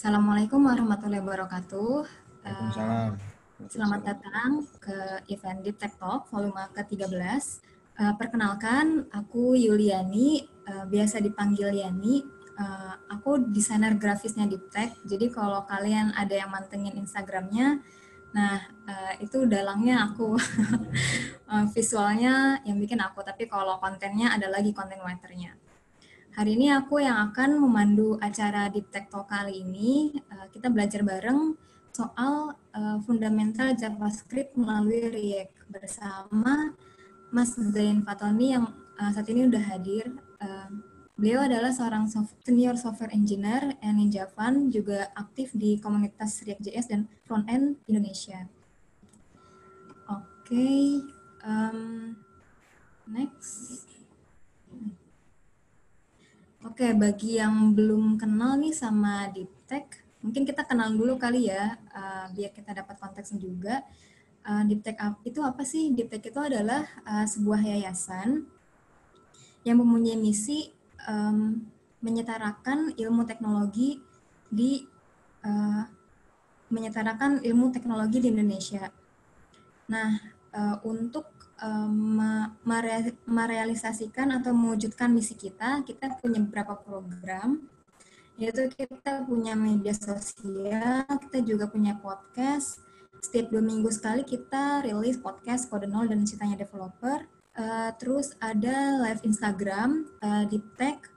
Assalamualaikum warahmatullahi wabarakatuh. Eh, Waalaikumsalam. Selamat Waalaikumsalam. datang ke event Deep Tech Talk volume ke-13. Perkenalkan, aku Yuliani, biasa dipanggil Yani. Aku desainer grafisnya Deep Tech, jadi kalau kalian ada yang mantengin Instagramnya, nah itu dalangnya aku. Visualnya yang bikin aku, tapi kalau kontennya ada lagi content writer-nya. Hari ini aku yang akan memandu acara Deep Tech Talk kali ini. Kita belajar bareng soal fundamental JavaScript melalui React bersama Mas Zain Fatoni yang saat ini udah hadir. Beliau adalah seorang senior software engineer and Ninja Fan, juga aktif di komunitas React.js dan Frontend Indonesia. Oke, next. Oke, bagi yang belum kenal nih sama Deep Tech, mungkin kita kenal dulu kali ya, biar kita dapat konteksnya juga. Deep Tech itu apa sih? Deep Tech itu adalah sebuah yayasan yang mempunyai misi menyetarakan ilmu teknologi di di Indonesia. Nah, untuk merealisasikan atau mewujudkan misi kita punya beberapa program, yaitu kita punya media sosial, kita juga punya podcast. Setiap 2 minggu sekali kita rilis podcast Kode Nol dan ceritanya developer. Terus ada live Instagram, Deep Tech,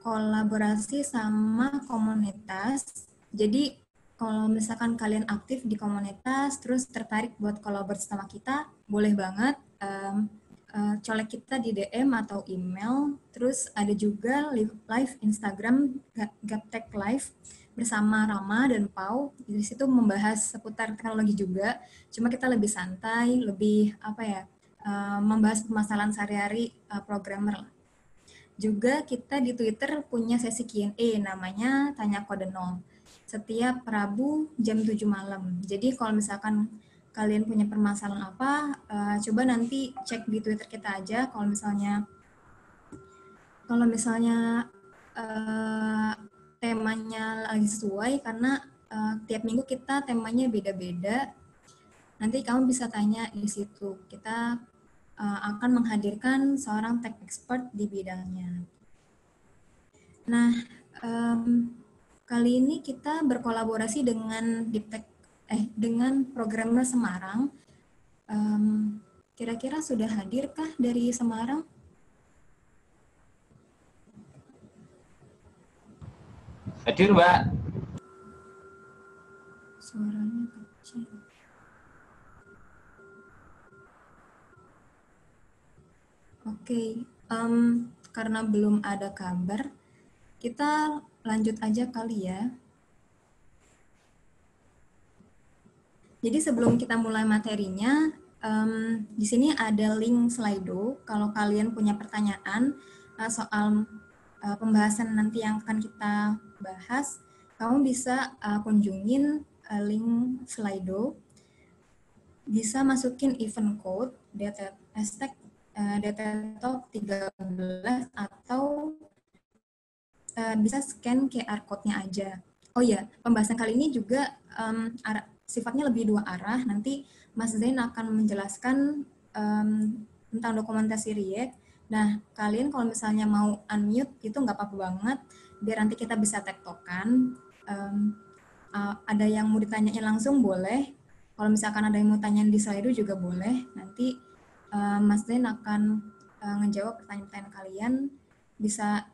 kolaborasi sama komunitas. Jadi kalau misalkan kalian aktif di komunitas, terus tertarik buat kolaborasi sama kita, boleh banget colek kita di DM atau email. Terus ada juga live Instagram Gaptek Live bersama Rama dan Pau. Di situ membahas seputar teknologi juga. Cuma kita lebih santai, lebih membahas permasalahan sehari-hari programmer. Juga kita di Twitter punya sesi Q&A namanya Tanya Kode Nol. Setiap Rabu jam 7 malam. Jadi kalau misalkan kalian punya permasalahan apa, coba nanti cek di Twitter kita aja. Kalau misalnya temanya lagi sesuai, karena tiap minggu kita temanya beda-beda. Nanti kamu bisa tanya di situ. Kita akan menghadirkan seorang tech expert di bidangnya. Nah, kali ini kita berkolaborasi dengan dengan programmer Semarang. Kira-kira sudah hadirkah dari Semarang? Hadir, Mbak. Suaranya kecil. Oke, karena belum ada kabar, kita lanjut aja kali ya. Jadi sebelum kita mulai materinya, di sini ada link Slido. Kalau kalian punya pertanyaan soal pembahasan nanti yang akan kita bahas, kamu bisa kunjungin link Slido. Bisa masukin event code hashtag DTTalk 13 atau bisa scan QR code-nya aja. Oh iya, pembahasan kali ini juga sifatnya lebih dua arah. Nanti Mas Zain akan menjelaskan tentang dokumentasi React. Nah, kalian kalau misalnya mau unmute itu nggak apa-apa banget, biar nanti kita bisa tektokan. Ada yang mau ditanyain langsung boleh. Kalau misalkan ada yang mau tanya di slide juga boleh. Nanti Mas Zain akan ngejawab pertanyaan-pertanyaan kalian, bisa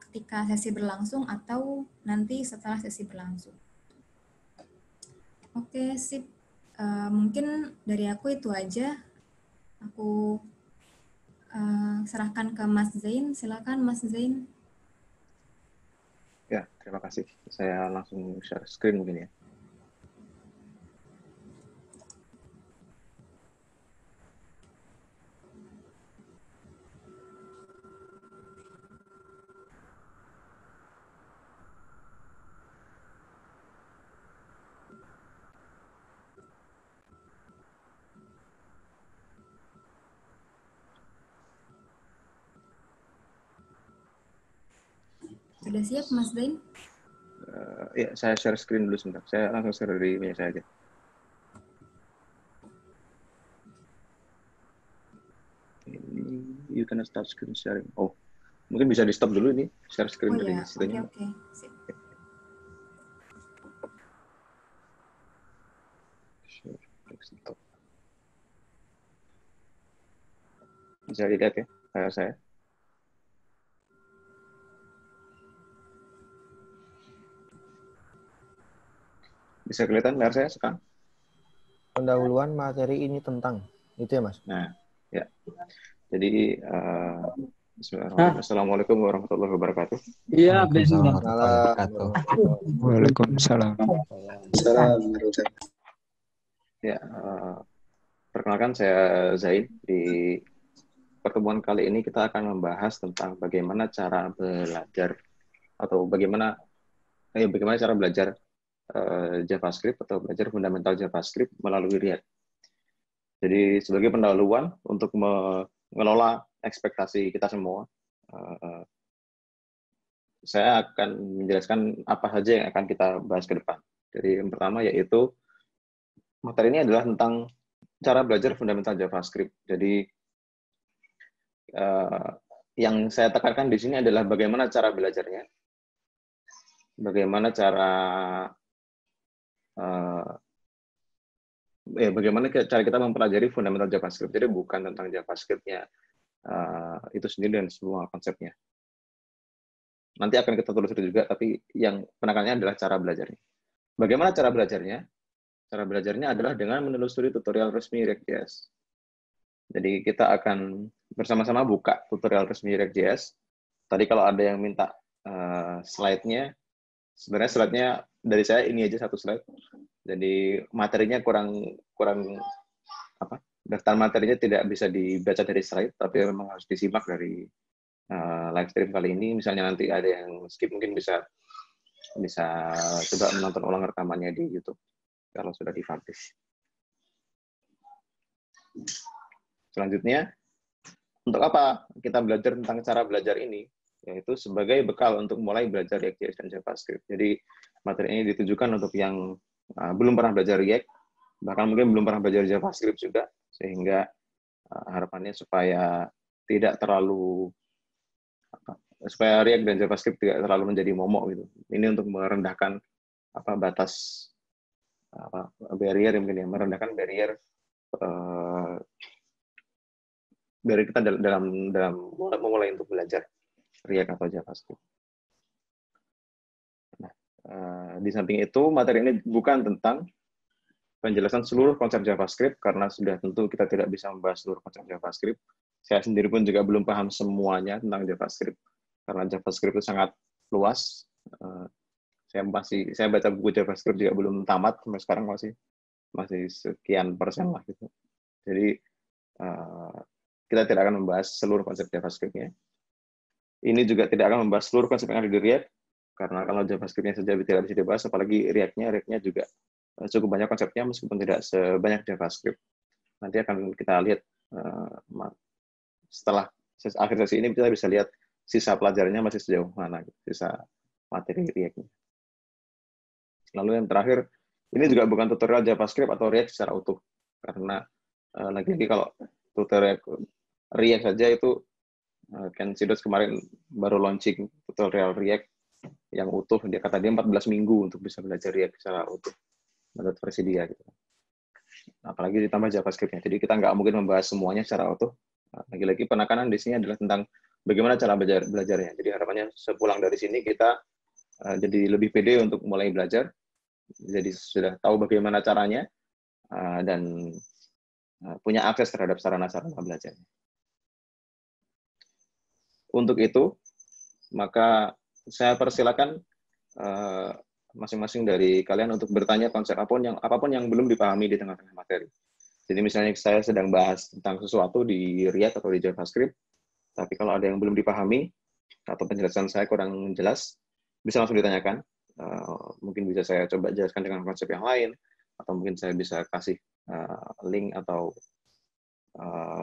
ketika sesi berlangsung atau nanti setelah sesi berlangsung. Oke, sip. Mungkin dari aku itu aja. Aku serahkan ke Mas Zain. Silakan Mas Zain. Ya, terima kasih. Saya langsung share screen mungkin ya. Sudah siap Mas Zain? Ya, saya share screen dulu sebentar. Saya langsung share dari meja saya aja. Ini, you can start screen sharing. Oh, mungkin bisa di stop dulu ini share screen Oh dari ya, situnya. oke. Sip. Share desktop. Bisa dilihat ya layar saya. Bisa kelihatan layar saya sekarang? Pendahuluan materi ini tentang itu ya, Mas. Nah, ya. Jadi bismillahirrahmanirrahim. Assalamualaikum warahmatullahi wabarakatuh. Iya, Waalaikumsalam Bismillah. warahmatullahi wabarakatuh. Waalaikumsalam. Ya, perkenalkan saya Zain. Di pertemuan kali ini kita akan membahas tentang bagaimana cara belajar atau bagaimana cara belajar JavaScript atau belajar fundamental JavaScript melalui React. Jadi sebagai pendahuluan untuk mengelola ekspektasi kita semua, saya akan menjelaskan apa saja yang akan kita bahas ke depan. Jadi yang pertama yaitu materi ini adalah tentang cara belajar fundamental JavaScript. Jadi yang saya tekankan di sini adalah bagaimana cara belajarnya, bagaimana cara kita mempelajari fundamental JavaScript. Jadi bukan tentang JavaScript-nya itu sendiri dan semua konsepnya. Nanti akan kita telusuri juga, tapi yang penekanannya adalah cara belajarnya. Bagaimana cara belajarnya? Cara belajarnya adalah dengan menelusuri tutorial resmi React.js. Jadi kita akan bersama-sama buka tutorial resmi React.js. Tadi kalau ada yang minta slide-nya, sebenarnya slide-nya dari saya ini aja satu slide. Jadi materinya kurang daftar materinya tidak bisa dibaca dari slide, tapi memang harus disimak dari live stream kali ini. Misalnya nanti ada yang skip, mungkin bisa coba menonton ulang rekamannya di YouTube kalau sudah dipublish. Selanjutnya, untuk apa kita belajar tentang cara belajar ini? Yaitu sebagai bekal untuk mulai belajar React.js dan JavaScript. Jadi materi ini ditujukan untuk yang belum pernah belajar React, bahkan mungkin belum pernah belajar JavaScript juga, sehingga harapannya supaya React dan JavaScript tidak terlalu menjadi momok gitu. Ini untuk merendahkan batas barrier, mungkin ya, merendahkan barrier dari kita dalam memulai untuk belajar React atau JavaScript. Nah, di samping itu materi ini bukan tentang penjelasan seluruh konsep JavaScript, karena sudah tentu kita tidak bisa membahas seluruh konsep JavaScript. Saya sendiri pun juga belum paham semuanya tentang JavaScript, karena JavaScript itu sangat luas. Saya baca buku JavaScript juga belum tamat, sampai sekarang masih sekian persen lah gitu. Jadi kita tidak akan membahas seluruh konsep JavaScript-nya. Ini juga tidak akan membahas seluruh konsep yang ada di React, karena kalau JavaScript-nya saja tidak bisa dibahas, apalagi React-nya juga cukup banyak konsepnya meskipun tidak sebanyak JavaScript. Nanti akan kita lihat setelah akhir sesi ini, kita bisa lihat sisa pelajarannya masih sejauh mana, sisa materi React-nya. Lalu yang terakhir, ini juga bukan tutorial JavaScript atau React secara utuh, karena lagi-lagi kalau tutorial React saja itu Ken Sidus kemarin baru launching tutorial React yang utuh. Dia kata dia 14 minggu untuk bisa belajar React secara utuh menurut versi dia gitu. Apalagi ditambah JavaScript-nya. Jadi kita nggak mungkin membahas semuanya secara utuh. Lagi-lagi penekanan di sini adalah tentang bagaimana cara belajarnya. Jadi harapannya sepulang dari sini kita jadi lebih pede untuk mulai belajar. Jadi sudah tahu bagaimana caranya dan punya akses terhadap sarana-sarana belajarnya. Untuk itu, maka saya persilakan masing-masing dari kalian untuk bertanya konsep apapun yang belum dipahami di tengah-tengah materi. Jadi misalnya saya sedang bahas tentang sesuatu di React atau di JavaScript, tapi kalau ada yang belum dipahami atau penjelasan saya kurang jelas, bisa langsung ditanyakan. Mungkin bisa saya coba jelaskan dengan konsep yang lain, atau mungkin saya bisa kasih link atau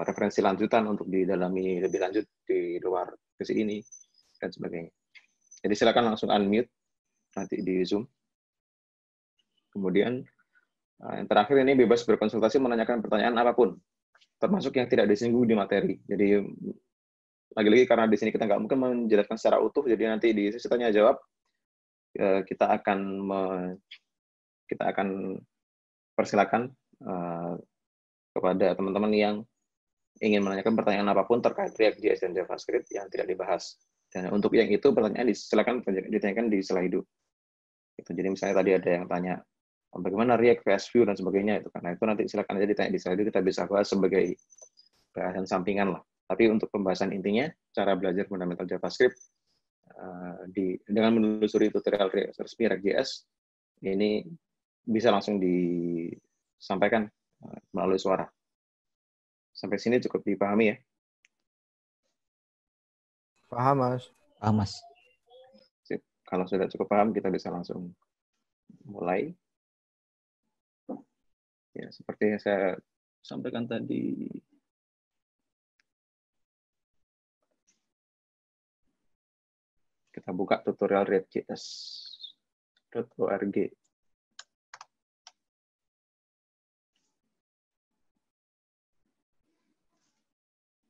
referensi lanjutan untuk didalami lebih lanjut di luar sesi ini dan sebagainya. Jadi silakan langsung unmute nanti di Zoom. Kemudian yang terakhir ini bebas berkonsultasi menanyakan pertanyaan apapun, termasuk yang tidak disinggung di materi. Jadi lagi-lagi karena di sini kita nggak mungkin menjelaskan secara utuh, jadi nanti di sesi tanya jawab kita akan persilakan kepada teman-teman yang ingin menanyakan pertanyaan apapun terkait React.js dan JavaScript yang tidak dibahas. Dan untuk yang itu pertanyaan silakan ditanyakan di Slido. Jadi misalnya tadi ada yang tanya bagaimana React, VS View dan sebagainya itu, karena itu nanti silakan aja ditanya di Slido, kita bisa bahas sebagai bahasan sampingan lah. Tapi untuk pembahasan intinya, cara belajar fundamental JavaScript dengan menelusuri tutorial resmi React.js ini bisa langsung disampaikan melalui suara. Sampai sini cukup dipahami ya? Paham, Mas. Paham, Mas. Sip. Kalau sudah cukup paham, kita bisa langsung mulai. Ya, seperti yang saya sampaikan tadi, kita buka tutorial react.js.org.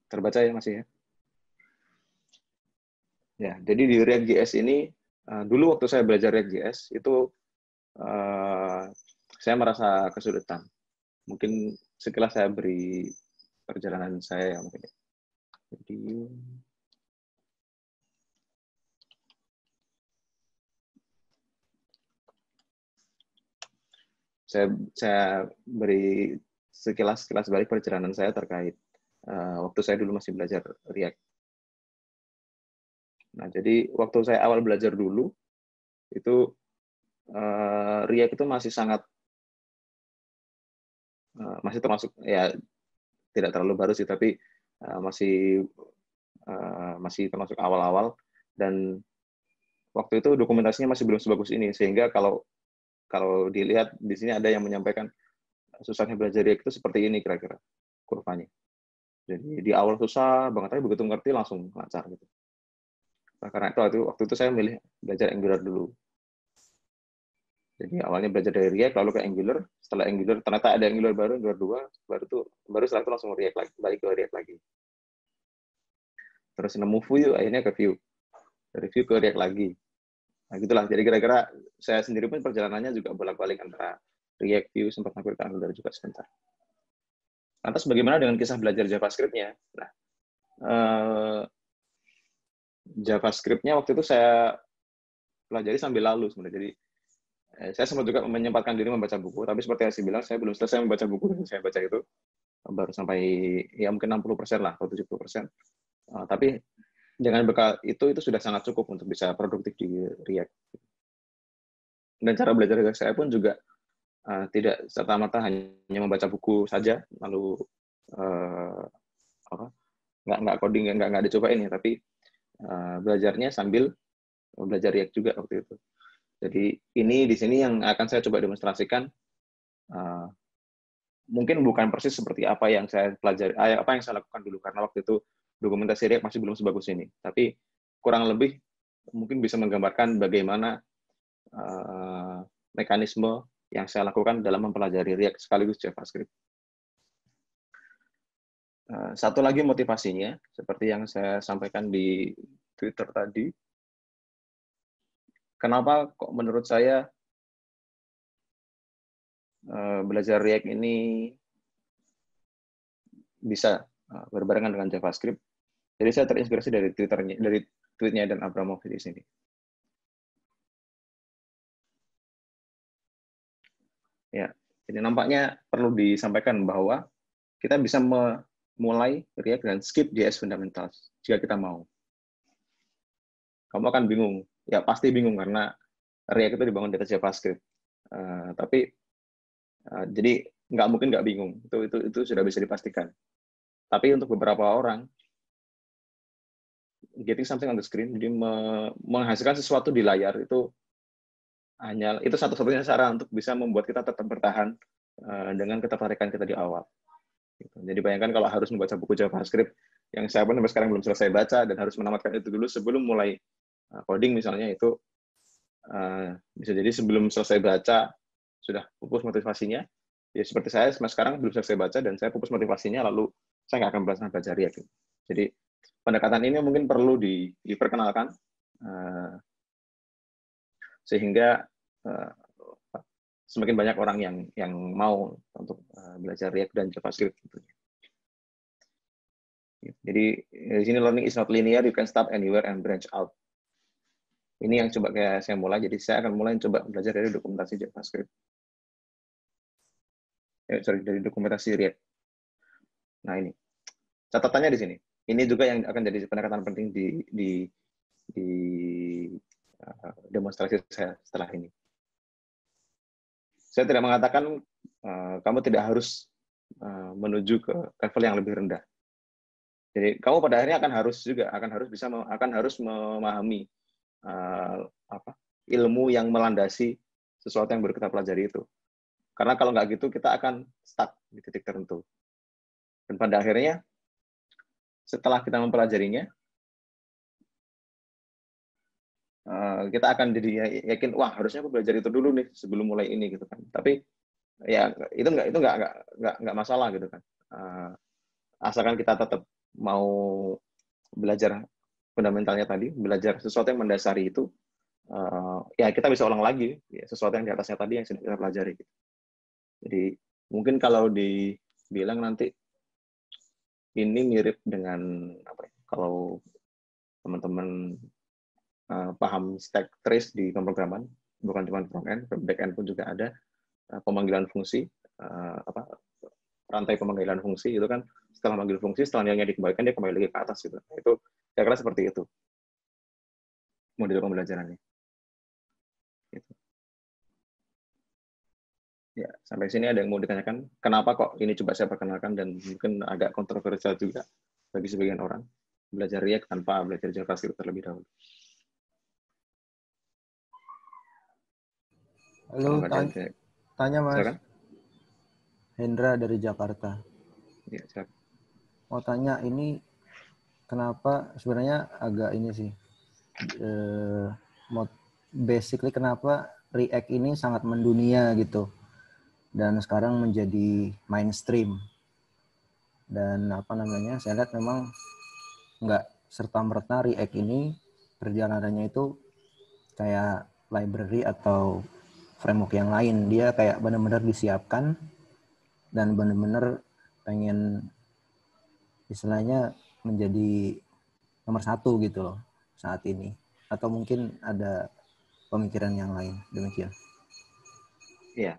Terbaca ya masih ya? Ya, jadi di React.js ini, dulu waktu saya belajar React.js, itu saya merasa kesulitan. Mungkin sekilas saya beri perjalanan saya ya mungkin. Jadi, saya beri sekilas balik perjalanan saya terkait waktu saya dulu masih belajar React. Nah, jadi waktu saya awal belajar dulu, itu React itu masih termasuk ya tidak terlalu baru sih, tapi masih termasuk awal-awal, dan waktu itu dokumentasinya masih belum sebagus ini, sehingga kalau dilihat di sini ada yang menyampaikan susahnya belajar React itu seperti ini kira-kira kurvanya. Jadi di awal susah banget, tapi begitu ngerti langsung lancar gitu. Nah, karena itu waktu itu saya milih belajar Angular dulu. Jadi awalnya belajar dari React, lalu ke Angular. Setelah Angular, ternyata ada Angular baru, Angular 2, baru setelah itu langsung React lagi, balik ke React lagi. Terus nemu Vue, akhirnya ke Vue. Dari Vue ke React lagi. Nah, gitulah. Jadi kira-kira saya sendiri pun perjalanannya juga bolak-balik antara React, Vue, sempat hampir ke Angular juga sebentar. Lantas bagaimana dengan kisah belajar JavaScript-nya? Nah, JavaScript-nya waktu itu saya pelajari sambil lalu sebenarnya. Jadi saya sempat juga menyempatkan diri membaca buku, tapi seperti yang saya bilang, saya belum selesai membaca buku yang saya baca itu. Baru sampai ya mungkin 60% lah, atau 70%. Tapi dengan bekal itu sudah sangat cukup untuk bisa produktif di React. Dan cara belajar React saya pun juga tidak serta-merta hanya membaca buku saja, lalu nggak coding, nggak dicobain ya, tapi belajarnya sambil belajar React juga waktu itu. Jadi ini di sini yang akan saya coba demonstrasikan, mungkin bukan persis seperti apa yang saya pelajari, apa yang saya lakukan dulu, karena waktu itu dokumentasi React masih belum sebagus ini. Tapi kurang lebih mungkin bisa menggambarkan bagaimana mekanisme yang saya lakukan dalam mempelajari React sekaligus JavaScript. Satu lagi motivasinya, seperti yang saya sampaikan di Twitter tadi, kenapa kok menurut saya belajar React ini bisa berbarengan dengan JavaScript. Jadi saya terinspirasi dari tweetnya Dan Abramov di sini. Ya, jadi nampaknya perlu disampaikan bahwa kita bisa memulai React dengan skip JS Fundamentals jika kita mau. Kamu akan bingung, ya pasti bingung karena React itu dibangun di atas JavaScript. Tapi jadi nggak mungkin nggak bingung, itu sudah bisa dipastikan. Tapi untuk beberapa orang, getting something on the screen, jadi menghasilkan sesuatu di layar itu satu-satunya cara untuk bisa membuat kita tetap bertahan dengan ketertarikan kita di awal. Jadi bayangkan kalau harus membaca buku JavaScript yang saya pun sampai sekarang belum selesai baca dan harus menamatkan itu dulu sebelum mulai coding misalnya, itu Bisa jadi sebelum selesai baca sudah pupus motivasinya. Ya seperti saya sekarang belum selesai baca dan saya pupus motivasinya, lalu saya nggak akan baca React. Jadi pendekatan ini mungkin perlu diperkenalkan sehingga semakin banyak orang yang mau untuk belajar React dan JavaScript gitu. Jadi di sini learning is not linear, you can start anywhere and branch out. Ini yang coba kayak saya mulai, jadi saya akan mulai coba belajar dari dokumentasi JavaScript. Dari dokumentasi React. Nah ini, catatannya di sini. Ini juga yang akan jadi pendekatan penting di demonstrasi saya setelah ini. Saya tidak mengatakan kamu tidak harus menuju ke level yang lebih rendah. Jadi kamu pada akhirnya akan harus memahami ilmu yang melandasi sesuatu yang baru kita pelajari itu. Karena kalau nggak gitu kita akan stuck di titik tertentu. Dan pada akhirnya setelah kita mempelajarinya, kita akan jadi yakin, wah harusnya aku belajar itu dulu nih sebelum mulai ini gitu kan. Tapi ya itu nggak masalah gitu kan. Asalkan kita tetap mau belajar fundamentalnya tadi, belajar sesuatu yang mendasari itu, ya kita bisa ulang lagi ya, sesuatu yang di atasnya tadi yang sudah kita pelajari. Gitu. Jadi mungkin kalau dibilang nanti ini mirip dengan kalau teman-teman paham stack trace di pemrograman, bukan cuma front end, back end pun juga ada pemanggilan fungsi, rantai pemanggilan fungsi itu kan setelah manggil fungsi, setelah nilainya dikembalikan dia kembali lagi ke atas gitu. Itu saya kira seperti itu model pembelajarannya. Gitu. Ya, sampai sini ada yang mau ditanyakan? Kenapa kok ini coba saya perkenalkan dan mungkin agak kontroversial juga bagi sebagian orang belajar React tanpa belajar JavaScript terlebih dahulu. Halo, tanya Mas. Silakan. Hendra dari Jakarta. Ya, silakan. Mau tanya ini kenapa sebenarnya agak ini sih. Basically kenapa React ini sangat mendunia gitu. Dan sekarang menjadi mainstream. Dan saya lihat memang nggak serta-merta React ini perjalanannya itu kayak library atau framework yang lain. Dia kayak benar-benar disiapkan dan benar-benar pengen istilahnya menjadi nomor 1 gitu loh saat ini. Atau mungkin ada pemikiran yang lain, demikian. Iya,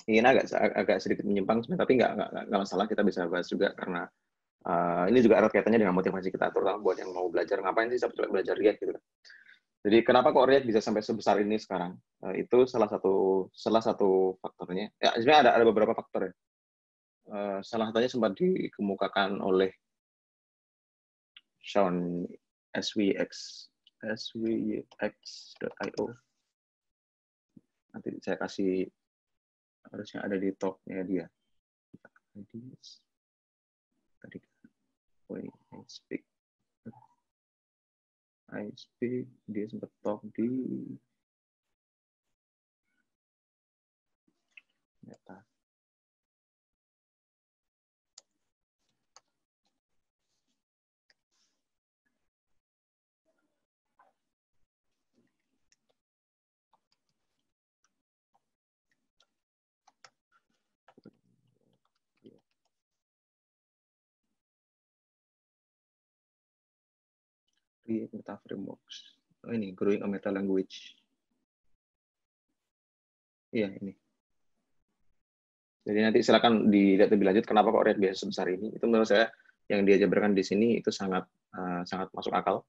ini agak sedikit menyimpang, tapi nggak masalah, kita bisa bahas juga karena ini juga erat kaitannya dengan motivasi kita, terutama buat yang mau belajar, ngapain sih sampai belajar React gitu. Jadi kenapa kok React bisa sampai sebesar ini sekarang? Itu salah satu faktornya. Ya sebenarnya ada beberapa faktor ya. Salah satunya sempat dikemukakan oleh Sean SWX.io. Nanti saya kasih, harusnya ada di talk-nya dia. Tadi I speak, dia sempat talk di Meta. React Meta Frameworks. Oh, ini Growing a Meta Language. Iya ini. Jadi nanti silakan dilihat lebih lanjut kenapa kok React bisa sebesar ini. Itu menurut saya yang dia jabarkan di sini itu sangat masuk akal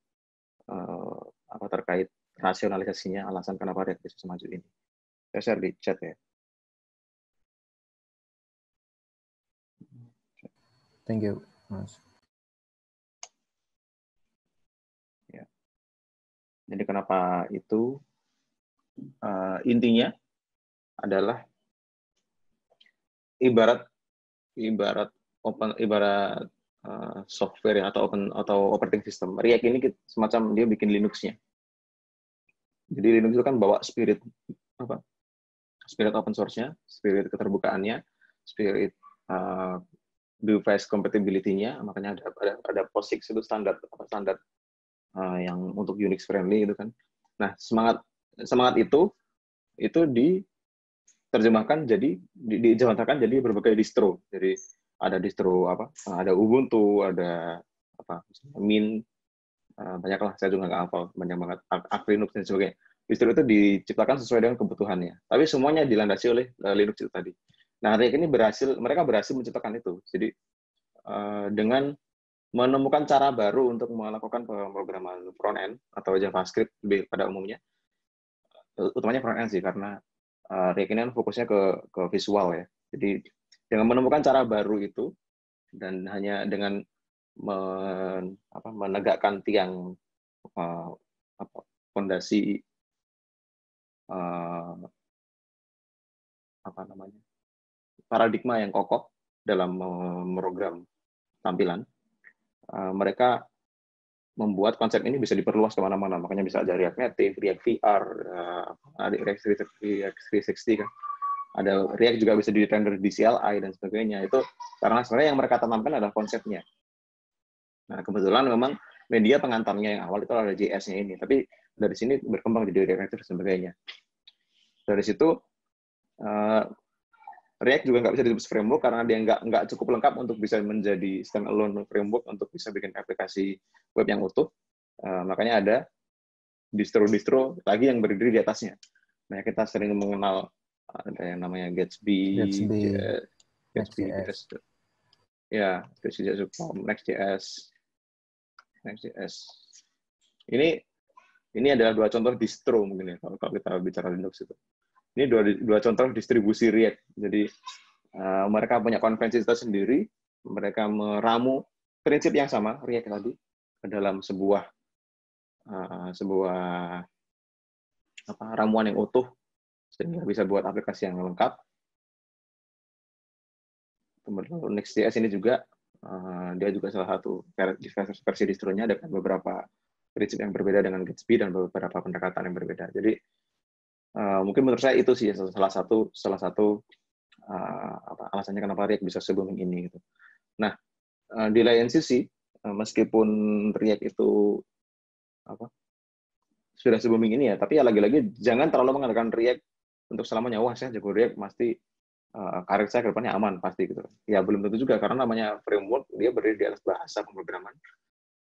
terkait rasionalisasinya, alasan kenapa React bisa semaju ini. Saya share di chat ya. Thank you, Mas. Ya. Jadi kenapa itu intinya adalah ibarat software ya, atau operating system. React ini semacam dia bikin Linux-nya. Jadi Linux itu kan bawa spirit open source-nya, spirit keterbukaannya, spirit device compatibility-nya, makanya ada POSIX itu standar yang untuk Unix friendly itu kan. Nah, semangat itu diterjemahkan jadi dijalankan jadi berbagai distro. Jadi ada distro ada Ubuntu, ada Mint, banyaklah, saya juga nggak hafal, banyak banget, Arch Linux dan sebagainya. Distro itu diciptakan sesuai dengan kebutuhannya. Tapi semuanya dilandasi oleh Linux itu tadi. Nah, RIAC ini mereka berhasil menciptakan itu. Jadi dengan menemukan cara baru untuk melakukan pemrograman front end atau JavaScript lebih pada umumnya, utamanya front end sih, karena RIAC ini kan fokusnya ke visual ya. Jadi dengan menemukan cara baru itu dan hanya dengan menegakkan tiang fondasi paradigma yang kokoh dalam memprogram tampilan, mereka membuat konsep ini bisa diperluas kemana-mana. Makanya bisa ada React Native, React VR, ada React 360 kan. Ada React juga bisa di-render di CLI dan sebagainya. Itu karena sebenarnya yang mereka tanamkan adalah konsepnya. Nah, kebetulan memang media pengantarnya yang awal itu ada JS-nya ini. Tapi dari sini berkembang jadi React Native dan sebagainya. Dari situ, React juga nggak bisa disebut framework karena dia nggak cukup lengkap untuk bisa menjadi standalone framework untuk bisa bikin aplikasi web yang utuh. Makanya ada distro-distro lagi yang berdiri di atasnya. Nah, kita sering mengenal ada yang namanya Gatsby, Next.js, ya, Next.js. Ini adalah dua contoh distro mungkin ya kalau kita bicara Linux itu. Ini dua contoh distribusi React. Jadi mereka punya konvensi tersendiri, mereka meramu prinsip yang sama React tadi ke dalam sebuah ramuan yang utuh sehingga bisa buat aplikasi yang lengkap. Kemudian Next.js ini juga dia juga salah satu versi distronya dengan beberapa prinsip yang berbeda dengan Gatsby dan beberapa pendekatan yang berbeda. Jadi mungkin menurut saya itu sih salah satu alasannya kenapa React bisa se-booming ini gitu. Nah, di lain sisi meskipun React itu sudah se-booming ini ya, tapi ya lagi-lagi jangan terlalu mengandalkan React untuk selamanya. Wah, saya jago React pasti karir saya ke depannya aman pasti gitu. Ya belum tentu juga karena namanya framework dia berdiri di atas bahasa pemrograman,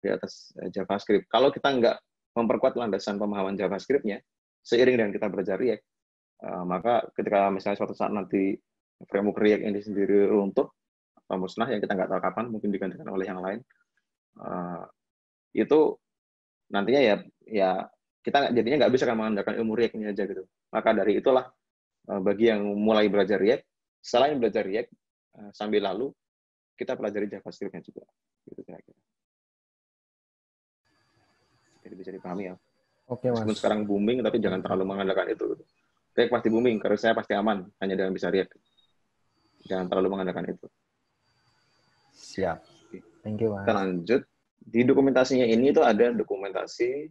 di atas JavaScript. Kalau kita nggak memperkuat landasan pemahaman JavaScript-nya seiring dengan kita belajar React, maka ketika misalnya suatu saat nanti framework React ini sendiri runtuh atau musnah yang kita nggak tahu kapan, mungkin digantikan oleh yang lain, itu nantinya ya kita jadinya nggak bisa mengandalkan ilmu React ini aja gitu. Maka dari itulah bagi yang mulai belajar React, selain belajar React sambil lalu kita pelajari JavaScript-nya juga. Gitu kira-kira. Jadi bisa dipahami ya. Oke, Mas. Meskipun sekarang booming, tapi jangan terlalu mengandalkan itu. React pasti booming, karena saya pasti aman hanya dengan bisa React. Jangan terlalu mengandalkan itu. Siap. Thank you, Mas. Kita lanjut. Di dokumentasinya ini itu ada dokumentasi,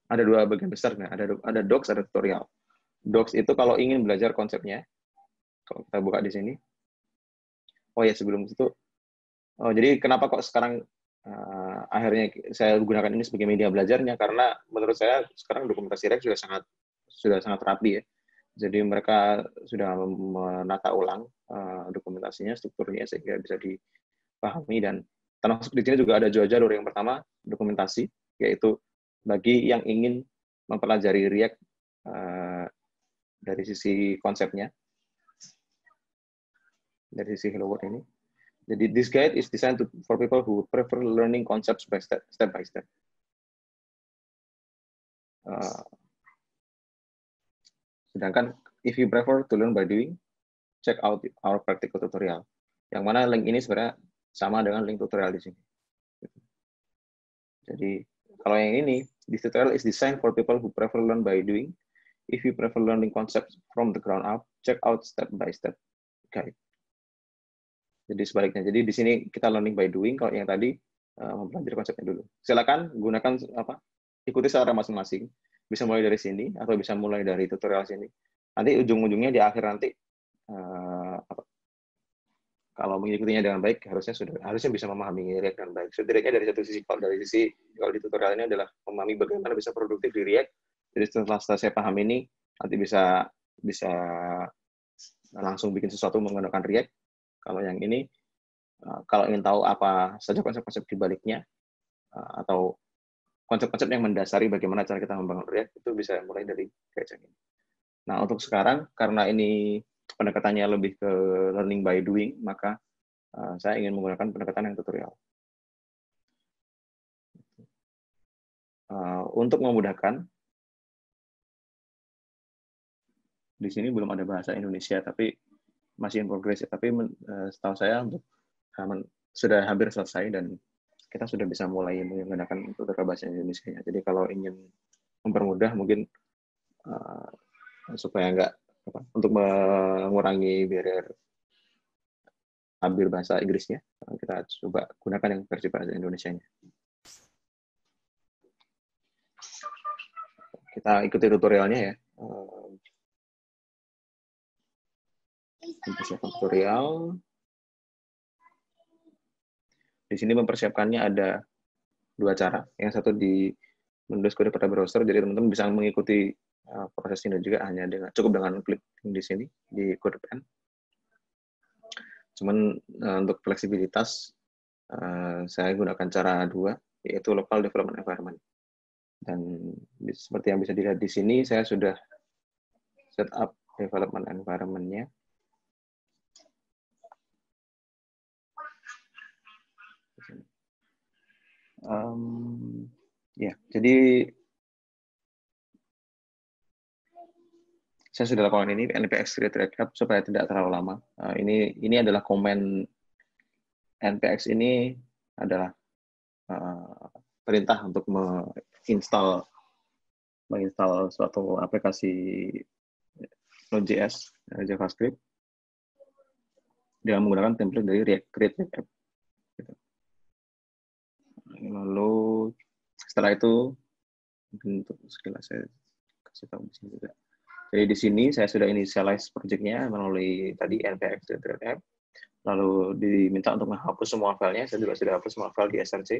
ada dua bagian besar. Nah, ada docs, ada tutorial. Docs itu kalau ingin belajar konsepnya, kalau kita buka di sini. Oh ya, sebelum itu, jadi kenapa kok sekarang akhirnya saya gunakan ini sebagai media belajarnya, karena menurut saya sekarang dokumentasi React sudah sangat rapi ya. Jadi mereka sudah menata ulang dokumentasinya, strukturnya sehingga bisa dipahami, dan termasuk di sini juga ada dua jalur. Yang pertama dokumentasi, yaitu bagi yang ingin mempelajari React dari sisi konsepnya, dari sisi Hello World ini. Jadi this guide is designed for people who prefer learning concepts by step by step. Sedangkan if you prefer to learn by doing, check out our practical tutorial. Yang mana link ini sebenarnya sama dengan link tutorial di sini. Jadi kalau yang ini, this tutorial is designed for people who prefer learn by doing. If you prefer learning concepts from the ground up, check out step by step guide. Jadi sebaliknya. Jadi di sini kita learning by doing. Kalau yang tadi mempelajari konsepnya dulu. Silakan gunakan ikuti secara masing-masing. Bisa mulai dari sini atau bisa mulai dari tutorial sini. Nanti ujung-ujungnya di akhir nanti kalau mengikutinya dengan baik harusnya bisa memahami React dengan baik. Setidaknya dari satu sisi kalau di tutorial ini adalah memahami bagaimana bisa produktif di React. Jadi setelah saya paham ini nanti bisa langsung bikin sesuatu menggunakan React. Kalau yang ini kalau ingin tahu apa saja konsep-konsep di baliknya atau konsep-konsep yang mendasari bagaimana cara kita membangun React itu bisa mulai dari kayak ini. Nah, untuk sekarang karena ini pendekatannya lebih ke learning by doing, maka saya ingin menggunakan pendekatan yang tutorial. Untuk memudahkan, di sini belum ada bahasa Indonesia, tapi masih in progress. Tapi setahu saya sudah hampir selesai dan kita sudah bisa mulai menggunakan tutorial bahasa Indonesia. Jadi kalau ingin mempermudah, mungkin supaya untuk mengurangi barrier ambil bahasa Inggrisnya, kita coba gunakan yang versi bahasa Indonesianya. Kita ikuti tutorialnya ya. Mempersiapkan tutorial. Di sini mempersiapkannya ada 2 cara. Yang satu menulis kode pada browser, jadi teman-teman bisa mengikuti proses ini juga hanya cukup dengan klik di sini di CodePen. Cuman untuk fleksibilitas saya gunakan cara 2, yaitu local development environment. Dan seperti yang bisa dilihat di sini, saya sudah set up development environment-nya. Jadi saya sudah lakukan ini npx create React app supaya tidak terlalu lama. Ini adalah komen npx ini adalah perintah untuk menginstal suatu aplikasi Node.js JavaScript dengan menggunakan template dari React Create React App. Lalu setelah itu untuk sekilas saya kasih tahu di sini juga. Jadi di sini saya sudah initialize project-nya melalui tadi npx React App. Lalu diminta untuk menghapus semua filenya. Saya juga sudah hapus semua file di src.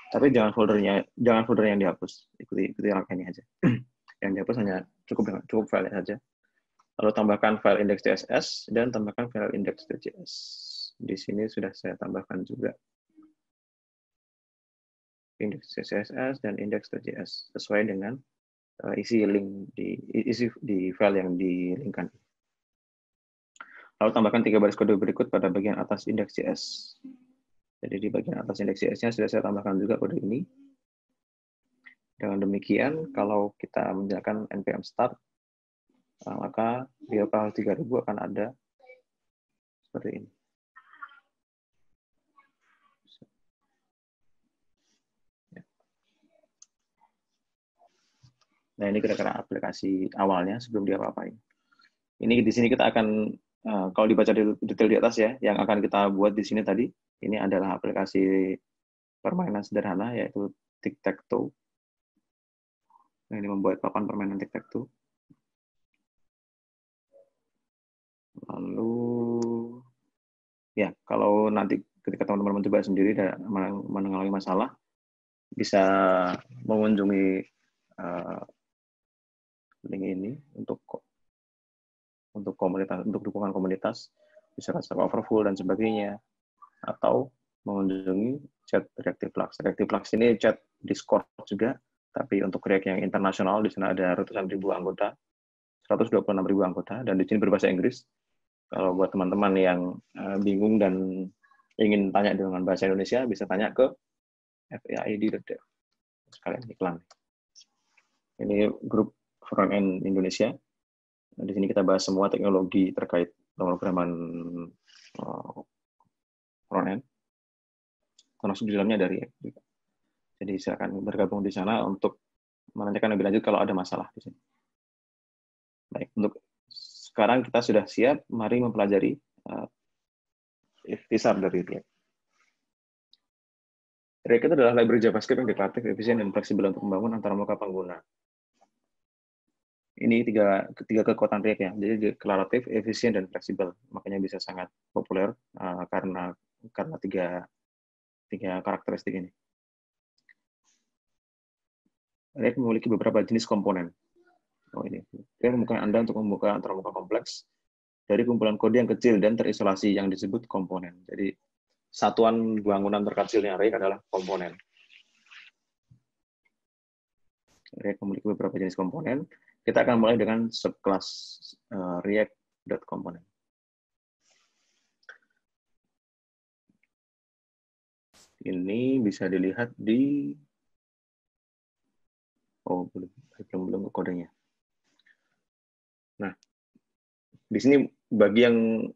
Tapi jangan folder yang dihapus. Ikuti langkah ini aja. Yang dihapus hanya cukup file saja. Lalu tambahkan file index.css dan tambahkan file index.js. Di sini sudah saya tambahkan juga index.css dan index.js sesuai dengan isi di file yang dilinkkan. Lalu tambahkan 3 baris kode berikut pada bagian atas index.js. Jadi di bagian atas index.js-nya sudah saya tambahkan juga kode ini. Dengan demikian, kalau kita menjalankan npm start, maka di file 3000 akan ada seperti ini. Nah, ini kira-kira aplikasi awalnya sebelum dia apa-apain. Ini di sini kita akan, kalau dibaca detail di atas ya, yang akan kita buat di sini tadi, ini adalah aplikasi permainan sederhana, yaitu tic-tac-toe. Nah, ini membuat papan permainan tic-tac-toe. Lalu, ya, kalau nanti ketika teman-teman mencoba sendiri dan mengalami masalah, bisa mengunjungi link ini untuk komunitas, untuk dukungan komunitas, bisa Stack Overflow dan sebagainya, atau mengunjungi chat Reactiveflux. Reactiveflux ini chat Discord juga, tapi untuk React yang internasional di sana ada ratusan ribu anggota, 126.000 anggota, dan di sini berbahasa Inggris. Kalau buat teman-teman yang bingung dan ingin tanya dengan bahasa Indonesia, bisa tanya ke faid.dev. Sekalian iklan. Ini grup Frontend Indonesia. Di sini kita bahas semua teknologi terkait pemrograman frontend, termasuk di dalamnya dari React. Jadi silakan bergabung di sana untuk menanyakan lebih lanjut kalau ada masalah di sini. Baik, untuk sekarang kita sudah siap. Mari mempelajari ikhtisar dari React. React itu adalah library JavaScript yang deklaratif, efisien, dan fleksibel untuk membangun antarmuka pengguna. Ini tiga kekuatan React ya. Jadi deklaratif, efisien, dan fleksibel. Makanya bisa sangat populer karena tiga karakteristik ini. React memiliki beberapa jenis komponen. Oh ini. React memungkinkan Anda untuk membuka antarmuka kompleks dari kumpulan kode yang kecil dan terisolasi yang disebut komponen. Jadi satuan bangunan terkecilnya React adalah komponen. React memiliki beberapa jenis komponen. Kita akan mulai dengan subclass React.component. Ini bisa dilihat di belum kodenya. Nah, di sini bagi yang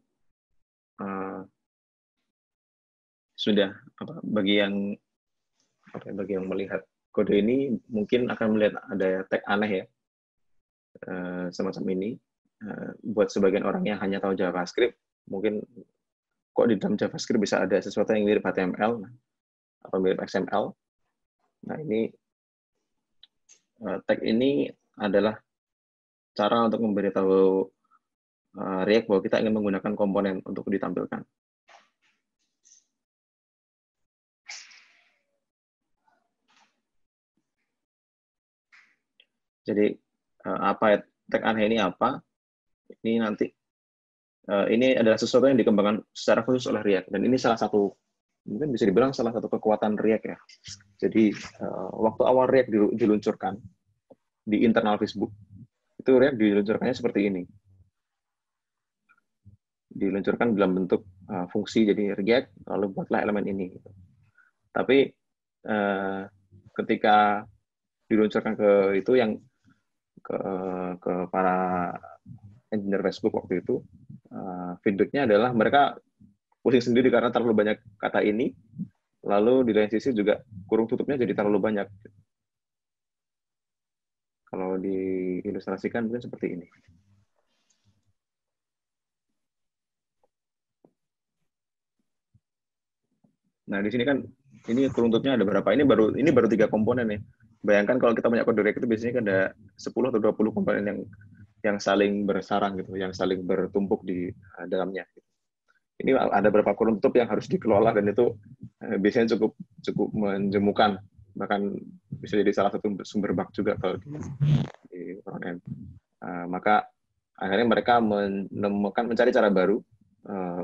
bagi yang melihat kode ini mungkin akan melihat ada tag aneh ya, semacam ini. Buat sebagian orang yang hanya tahu JavaScript, mungkin kok di dalam JavaScript bisa ada sesuatu yang mirip HTML atau mirip XML. Nah, ini tag ini adalah cara untuk memberitahu React bahwa kita ingin menggunakan komponen untuk ditampilkan. Jadi apa tag aneh ini apa? Ini nanti ini adalah sesuatu yang dikembangkan secara khusus oleh React, dan ini salah satu, mungkin bisa dibilang salah satu kekuatan React ya. Jadi waktu awal React diluncurkan di internal Facebook, itu React diluncurkannya seperti ini. Diluncurkan dalam bentuk fungsi, jadi React, lalu buatlah elemen ini. Tapi ketika diluncurkan ke itu yang ke para engineer Facebook waktu itu, feedbacknya adalah mereka pusing sendiri karena terlalu banyak kata ini, lalu di lain sisi juga kurung tutupnya jadi terlalu banyak. Kalau diilustrasikan mungkin seperti ini. Nah, di sini kan ini kurung tutupnya ada berapa? Ini baru 3 komponen ya. Bayangkan kalau kita punya kode React itu biasanya kan ada 10 atau 20 komponen yang saling bersarang gitu, yang saling bertumpuk di dalamnya. Ini ada beberapa kurung tutup yang harus dikelola, dan itu biasanya cukup menjemukan, bahkan bisa jadi salah satu sumber bug juga kalau di front end. Maka akhirnya mereka mencari cara baru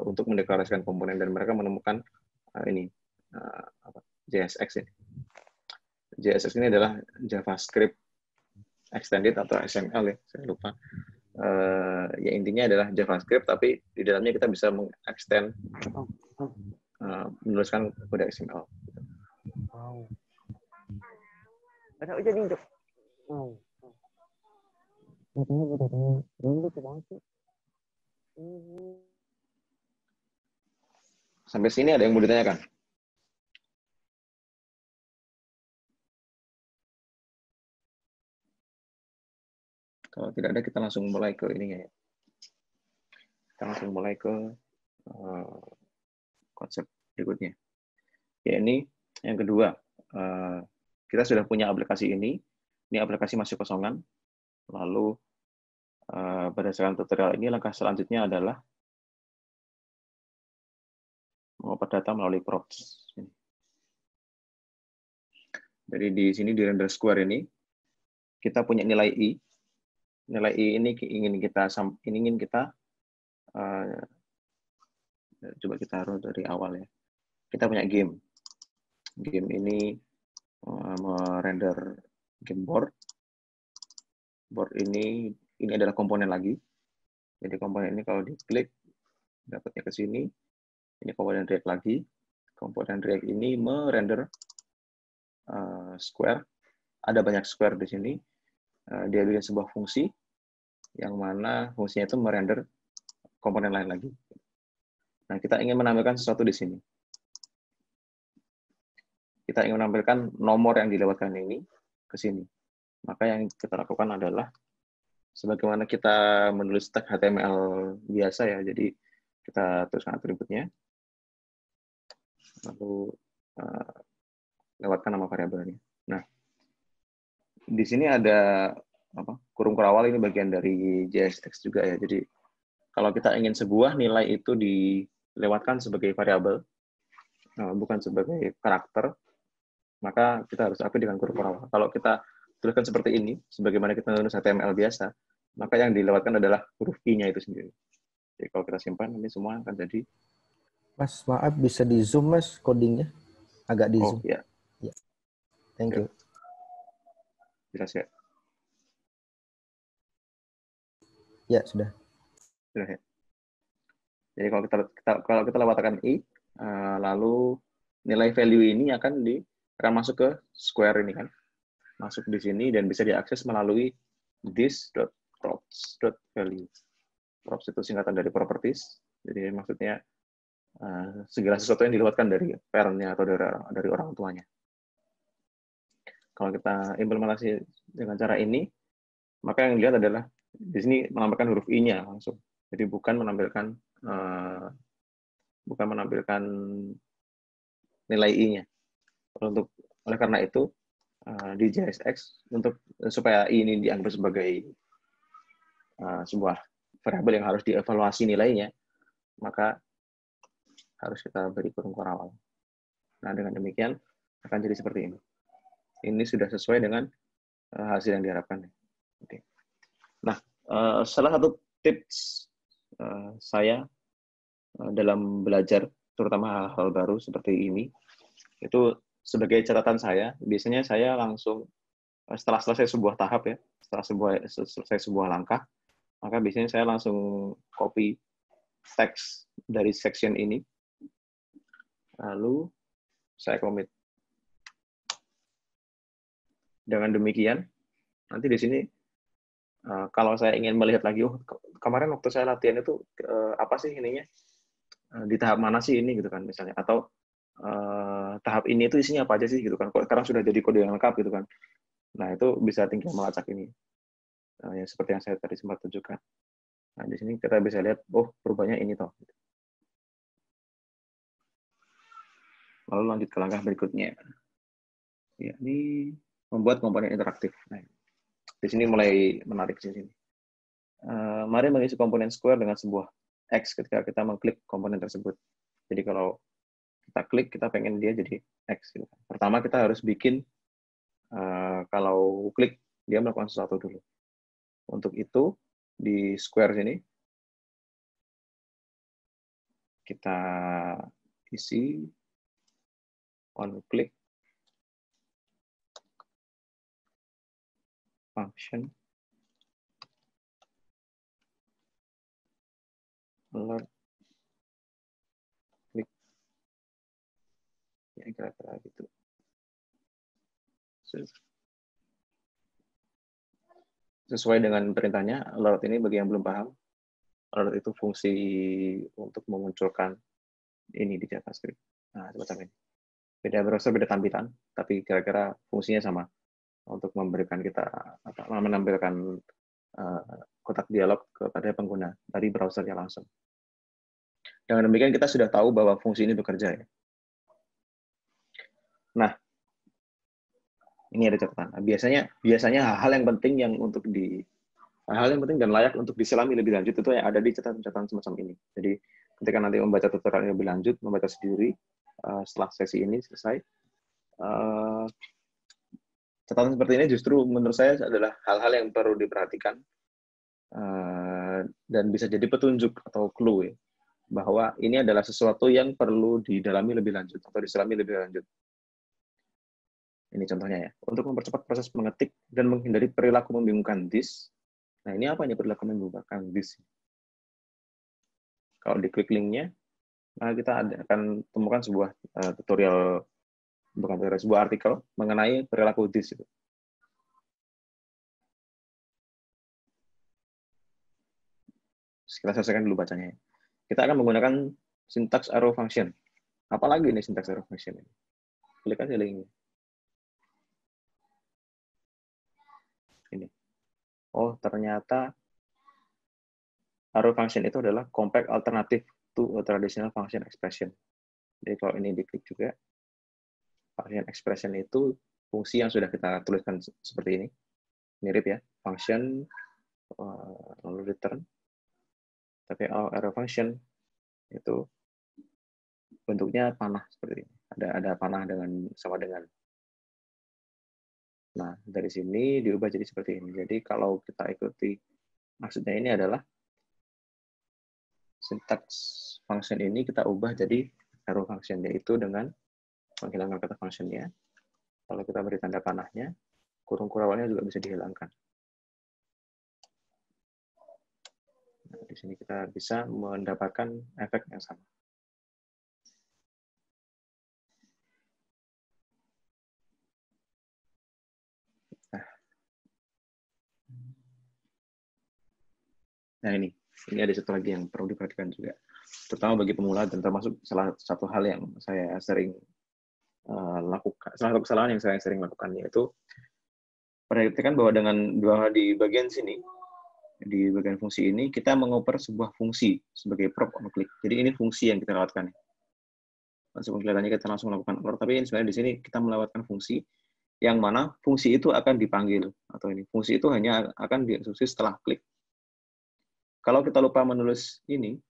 untuk mendeklarasikan komponen, dan mereka menemukan JSX ini. JSX ini adalah JavaScript Extended atau XML ya, saya lupa. Ya intinya adalah JavaScript, tapi di dalamnya kita bisa mengextend menuliskan kode XML. Sampai sini ada yang mau ditanyakan? Kalau tidak ada, kita langsung mulai ke ininya ya. Kita langsung mulai ke konsep berikutnya. Ya, ini yang kedua. Kita sudah punya aplikasi ini. Ini aplikasi masih kosongan. Lalu berdasarkan tutorial ini, langkah selanjutnya adalah mengoper data melalui props. Jadi di sini di render square ini, kita punya nilai i. Nilai i ini ingin kita coba kita taruh dari awal ya. Kita punya game. Game ini merender game board. Board ini adalah komponen lagi. Jadi komponen ini kalau diklik dapatnya ke sini. Ini komponen React lagi. Komponen React ini merender square. Ada banyak square di sini. Dia bikin sebuah fungsi yang mana fungsinya itu merender komponen lain lagi. Nah, kita ingin menampilkan sesuatu di sini. Kita ingin menampilkan nomor yang dilewatkan ini ke sini. Maka yang kita lakukan adalah sebagaimana kita menulis tag HTML biasa ya. Jadi kita tuliskan atributnya. Lalu lewatkan nama variabelnya. Nah, di sini ada kurung kurawal, ini bagian dari JSX juga ya. Jadi kalau kita ingin sebuah nilai itu dilewatkan sebagai variabel, bukan sebagai karakter, maka kita harus akui dengan kurung kurawal. Kalau kita tuliskan seperti ini, sebagaimana kita menulis HTML biasa, maka yang dilewatkan adalah huruf I-nya itu sendiri. Jadi kalau kita simpan, ini semua akan jadi. Mas, maaf bisa di zoom Mas codingnya? Agak di zoom. Oh ya. Ya. Thank you. Jelas ya? Ya, sudah. Sudah ya. Jadi kalau kita lewatkan I, lalu nilai value ini akan masuk ke square ini kan. Masuk di sini dan bisa diakses melalui this.props.value. Props itu singkatan dari properties. Jadi maksudnya segala sesuatu yang dilewatkan dari parent-nya atau dari orang tuanya. Kalau kita implementasi dengan cara ini, maka yang dilihat adalah di sini menampilkan huruf I-nya langsung. Jadi bukan menampilkan nilai I-nya. Oleh karena itu, di JSX supaya I ini dianggap sebagai sebuah variabel yang harus dievaluasi nilainya, maka harus kita beri kurung kurawal. Nah, dengan demikian akan jadi seperti ini. Ini sudah sesuai dengan hasil yang diharapkan. Oke. Nah, salah satu tips saya dalam belajar, terutama hal-hal baru seperti ini, itu sebagai catatan saya, biasanya saya langsung setelah selesai sebuah tahap ya, setelah selesai sebuah langkah, maka biasanya saya langsung copy teks dari section ini, lalu saya commit. Dengan demikian, nanti di sini kalau saya ingin melihat lagi, kemarin waktu saya latihan itu apa sih ininya, di tahap mana sih ini gitu kan misalnya, atau tahap ini itu isinya apa aja sih gitu kan, kok sekarang sudah jadi kode yang lengkap gitu kan. Nah, itu bisa tinggal melacak ini. Ya, seperti yang saya tadi sempat tunjukkan. Nah, di sini kita bisa lihat, oh, perubahannya ini toh. Lalu lanjut ke langkah berikutnya. Ya, ini membuat komponen interaktif. Nah, di sini mulai menarik di sini. Mari mengisi komponen square dengan sebuah X ketika kita mengklik komponen tersebut. Jadi kalau kita klik, kita pengen dia jadi X. Gitu. Pertama kita harus bikin, kalau klik, dia melakukan sesuatu dulu. Untuk itu, di square sini, kita isi on click function alert click, ya kira-kira gitu. Sesuai dengan perintahnya, alert ini bagi yang belum paham, alert itu fungsi untuk memunculkan ini di JavaScript. Nah, semacam ini. Beda browser, beda tampilan, tapi kira-kira fungsinya sama untuk memberikan kita menampilkan kotak dialog kepada pengguna dari browsernya langsung. Dengan demikian kita sudah tahu bahwa fungsi ini bekerja ya. Nah, ini ada catatan. Biasanya hal-hal yang penting dan layak untuk diselami lebih lanjut itu yang ada di catatan semacam ini. Jadi ketika nanti membaca tutorial yang lebih lanjut, membaca sendiri setelah sesi ini selesai, catatan seperti ini justru menurut saya adalah hal-hal yang perlu diperhatikan dan bisa jadi petunjuk atau clue ya, bahwa ini adalah sesuatu yang perlu didalami lebih lanjut atau diselami lebih lanjut. Ini contohnya ya. Untuk mempercepat proses mengetik dan menghindari perilaku membingungkan this. Nah, ini apa ini perilaku membingungkan this? Kalau diklik linknya, nah kita akan temukan sebuah sebuah artikel mengenai perilaku this itu. Kita selesaikan dulu bacanya. Kita akan menggunakan syntax arrow function. Apalagi ini syntax arrow function ini? Klik aja linknya. Ini. Oh, ternyata arrow function itu adalah compact alternative to a traditional function expression. Jadi kalau ini diklik juga, function expression itu fungsi yang sudah kita tuliskan seperti ini. Mirip ya, function, lalu return. Tapi arrow function itu bentuknya panah seperti ini. Ada panah sama dengan. Nah, dari sini diubah jadi seperti ini. Jadi kalau kita ikuti, maksudnya ini adalah sintaks function ini kita ubah jadi arrow function, yaitu dengan menghilangkan kata function-nya. Kalau kita beri tanda panahnya, kurung kurangnya juga bisa dihilangkan. Nah, di sini kita bisa mendapatkan efek yang sama. Nah ini ada satu lagi yang perlu diperhatikan juga, terutama bagi pemula dan termasuk salah satu hal yang saya sering lakukan, salah satu kesalahan yang saya sering lakukan, yaitu perhatikan bahwa di bagian sini, di bagian fungsi ini kita mengoper sebuah fungsi sebagai prop on click. Jadi ini fungsi yang kita lewatkan. Langsung kelihatannya kita langsung melakukan upload, tapi sebenarnya di sini kita melewatkan fungsi yang mana fungsi itu akan dipanggil, atau ini fungsi itu hanya akan dieksekusi setelah klik. Kalau kita lupa menulis ini,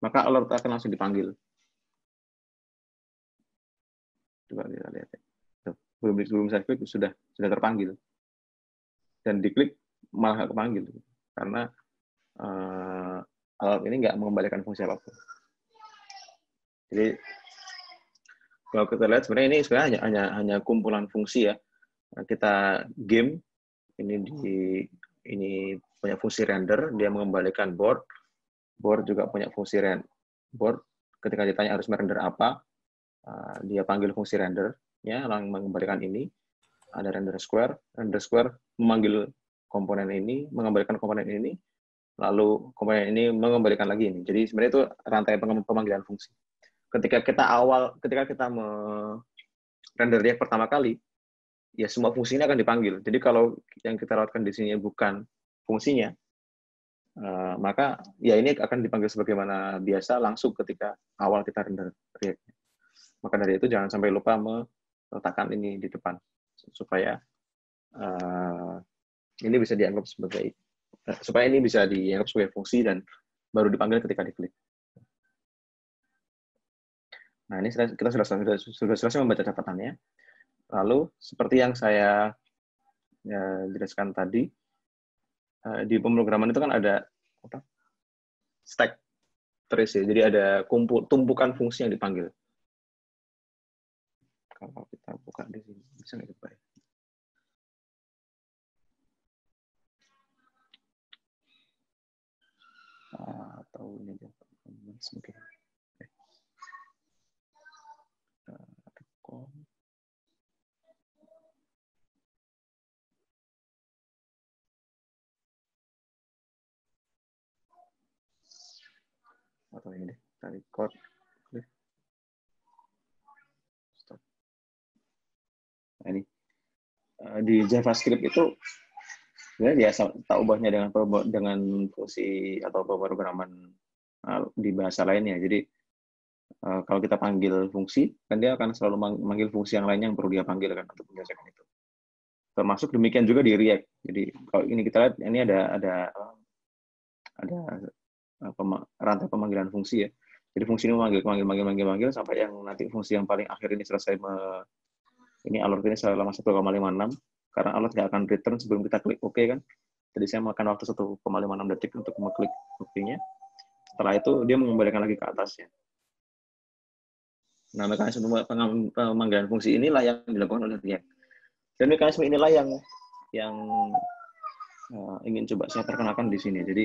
maka alert akan langsung dipanggil. Coba kita lihat ya. Belum saya klik sudah terpanggil. Dan diklik malah kepanggil. Karena alert ini nggak mengembalikan fungsi apapun. Jadi kalau kita lihat sebenarnya ini sebenarnya hanya kumpulan fungsi ya. Kita game ini punya fungsi render, dia mengembalikan board juga punya fungsi board. Ketika ditanya harus merender apa, dia panggil fungsi render, ya, lalu mengembalikan ini. Ada render square memanggil komponen ini, mengembalikan komponen ini, lalu komponen ini mengembalikan lagi ini. Jadi sebenarnya itu rantai pemanggilan fungsi. Ketika kita render dia pertama kali, ya semua fungsi ini akan dipanggil. Jadi kalau yang kita lewatkan di sini bukan fungsinya, maka ya ini akan dipanggil sebagaimana biasa langsung ketika awal kita render React. Maka dari itu jangan sampai lupa meletakkan ini di depan supaya ini bisa dianggap sebagai fungsi dan baru dipanggil ketika diklik. Nah, ini kita sudah selesai membaca catatannya. Lalu seperti yang saya jelaskan tadi, di pemrograman itu kan ada stack trace ya. Jadi ada tumpukan fungsi yang dipanggil. Kalau kita buka di sini bisa nggak kita? Atau ini aja mungkin. Atau ini deh, tarik code, stop. Nah ini di JavaScript itu sebenarnya biasa tak ubahnya dengan fungsi atau pemrograman di bahasa lainnya. Jadi kalau kita panggil fungsi, kan dia akan selalu memanggil fungsi yang lainnya yang perlu dia panggil kan untuk menyelesaikan itu. Termasuk demikian juga di React. Jadi kalau ini kita lihat ini ada rantai pemanggilan fungsi ya. Jadi fungsi ini memanggil sampai yang nanti fungsi yang paling akhir ini selesai ini alert ini selama 1,56 karena alert nggak akan return sebelum kita klik OK kan. Jadi saya makan waktu 1,56 detik untuk mengklik OK-nya. Setelah itu dia mengembalikan lagi ke atasnya. Nah, mekanisme pemanggilan fungsi inilah yang dilakukan oleh React. Dan mekanisme inilah yang ingin coba saya perkenalkan di sini. Jadi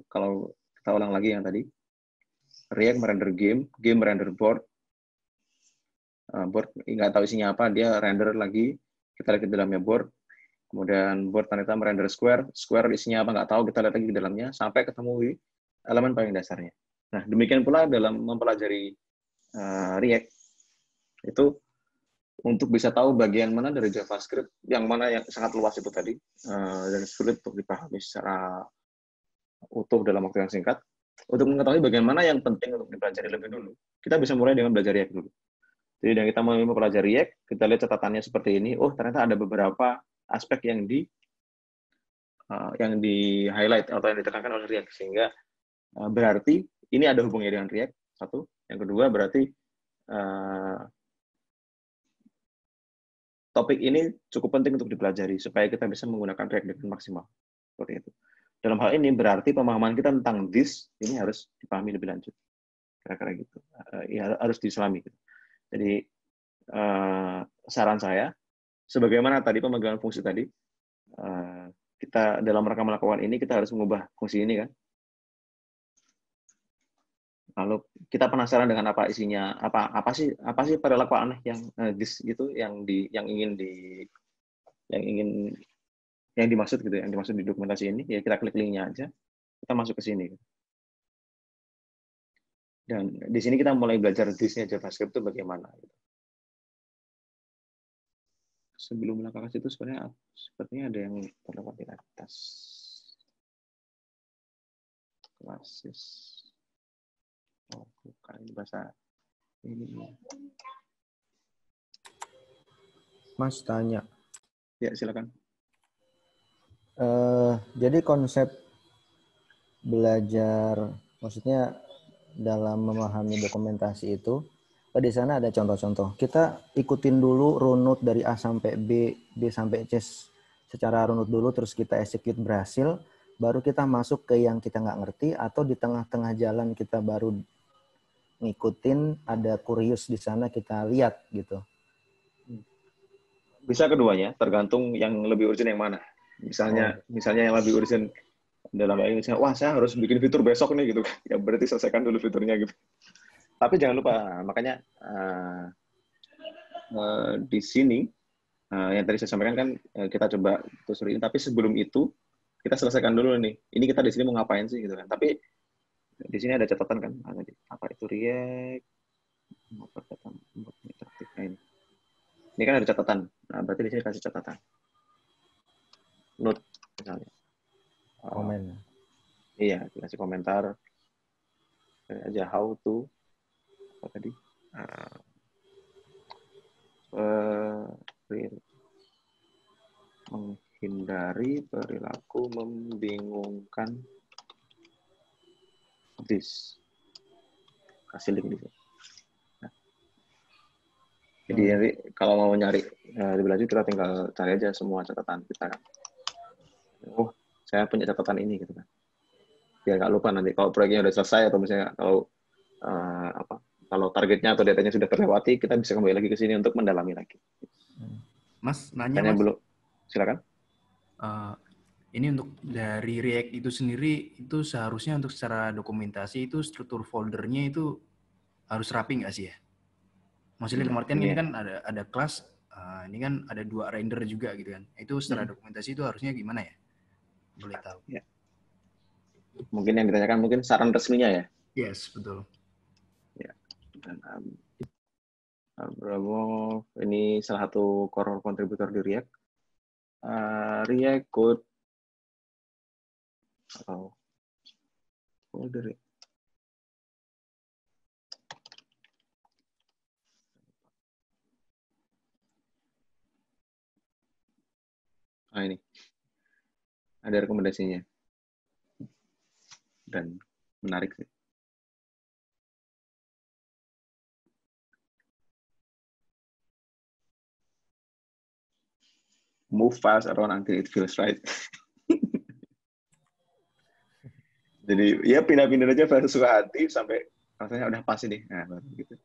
kalau kita ulang lagi yang tadi, React merender game merender board nggak tahu isinya apa, dia render lagi, kita lihat di dalamnya board, kemudian board ternyata merender square isinya apa nggak tahu, kita lihat lagi di dalamnya sampai ketemu di elemen paling dasarnya. Nah, demikian pula dalam mempelajari React itu untuk bisa tahu bagian mana dari JavaScript, yang mana yang sangat luas itu tadi, dan sulit untuk dipahami secara utuh dalam waktu yang singkat. Untuk mengetahui bagian mana yang penting untuk dipelajari lebih dulu, kita bisa mulai dengan belajar React dulu. Jadi yang kita mau mempelajari React, kita lihat catatannya seperti ini. Oh, ternyata ada beberapa aspek yang di highlight atau yang ditekankan oleh React, sehingga berarti ini ada hubungannya dengan React, satu. Yang kedua berarti topik ini cukup penting untuk dipelajari supaya kita bisa menggunakan React dengan maksimal. Seperti itu. Dalam hal ini berarti pemahaman kita tentang this ini harus dipahami lebih lanjut. Kira-kira gitu. Ya, harus diselami. Gitu. Jadi saran saya, sebagaimana tadi pemegangan fungsi tadi, kita dalam rangka melakukan ini kita harus mengubah fungsi ini kan. Lalu kita penasaran dengan apa isinya, apa sih perilaku aneh yang this gitu yang dimaksud gitu, yang dimaksud di dokumentasi ini, ya kita klik linknya aja, kita masuk ke sini. Dan di sini kita mulai belajar this-nya JavaScript itu bagaimana. Gitu. Sebelum melangkah ke situ sepertinya ada yang terlewat di atas. Klasis. Oh, bukan ini bahasa ini. Mas tanya. Ya, silakan. Jadi konsep belajar, maksudnya dalam memahami dokumentasi itu, di sana ada contoh-contoh. Kita ikutin dulu runut dari A sampai B, B sampai C secara runut dulu, terus kita execute berhasil, baru kita masuk ke yang kita nggak ngerti, atau di tengah-tengah jalan kita baru ngikutin, ada kurios di sana kita lihat gitu. Bisa keduanya, tergantung yang lebih urgent yang mana. Misalnya yang lebih urgent dalam hal ini, wah saya harus bikin fitur besok nih gitu. Ya berarti selesaikan dulu fiturnya gitu. Tapi jangan lupa, makanya di sini yang tadi saya sampaikan kan kita coba telusuri ini. Tapi sebelum itu kita selesaikan dulu nih. Ini kita di sini mau ngapain sih gitu kan? Tapi di sini ada catatan kan? Apa itu React? Ini kan ada catatan. Nah, berarti di sini kasih catatan. Note misalnya. Komen. Iya, dikasih komentar. Aja how to apa tadi? Menghindari perilaku membingungkan this. Kasih link di sini. Nah. Jadi nanti kalau mau nyari lebih lanjut kita tinggal cari aja semua catatan kita kan. Oh, saya punya catatan ini gitu kan. Biar nggak lupa nanti kalau proyeknya udah selesai atau misalnya kalau targetnya atau datanya sudah terlewati, kita bisa kembali lagi ke sini untuk mendalami lagi. Mas, nanya Mas. Belum. Silakan. Ini untuk dari React itu sendiri, itu seharusnya untuk secara dokumentasi itu struktur foldernya itu harus rapi nggak sih ya? Maksudnya kemarin ini kan ada kelas, ini kan ada 2 render juga gitu kan. Itu secara dokumentasi itu harusnya gimana ya? Boleh tahu. Ya. Mungkin yang ditanyakan mungkin saran resminya ya? Yes, betul. Ya. Dan Abramov ini salah satu core kontributor di React. React Code atau folder. Ini ada rekomendasinya dan menarik sih. Move fast around until it feels right. Jadi ya pindah-pindah aja sesuka hati sampai rasanya udah pas ini. Nah, gitu.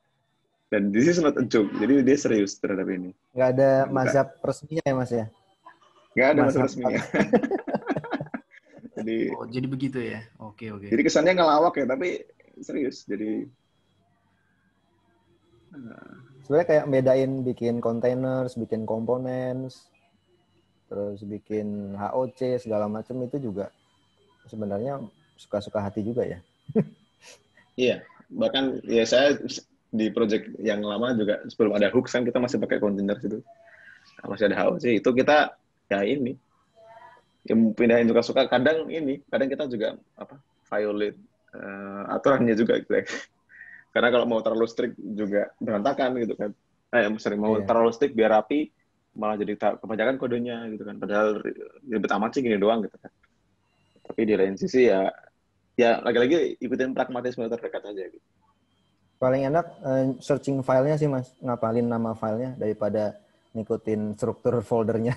Dan this is not a joke. Jadi dia serius terhadap ini. Nggak ada mazhab resminya ya Mas ya? Nggak ada mazhab resminya. Jadi begitu ya. Oke. Jadi kesannya ngelawak ya, tapi serius. Jadi sebenarnya kayak bedain bikin containers, bikin components, terus bikin HOC segala macam itu juga sebenarnya suka-suka hati juga ya. Iya, bahkan ya saya di project yang lama juga sebelum ada hooks kan kita masih pakai container itu. Masih ada HOC itu kita ya ini yang pindahin suka-suka, kadang kita juga violate aturannya juga gitu ya. Karena kalau mau terlalu strict juga berantakan gitu kan. mau Iya. terlalu strict biar rapi, malah jadi kebanyakan kodenya gitu kan. Padahal ribet amat sih gini doang gitu kan. Tapi di lain sisi ya lagi-lagi ikutin pragmatisme terdekat aja gitu. Paling enak searching filenya sih Mas, ngapalin nama filenya daripada ngikutin struktur foldernya.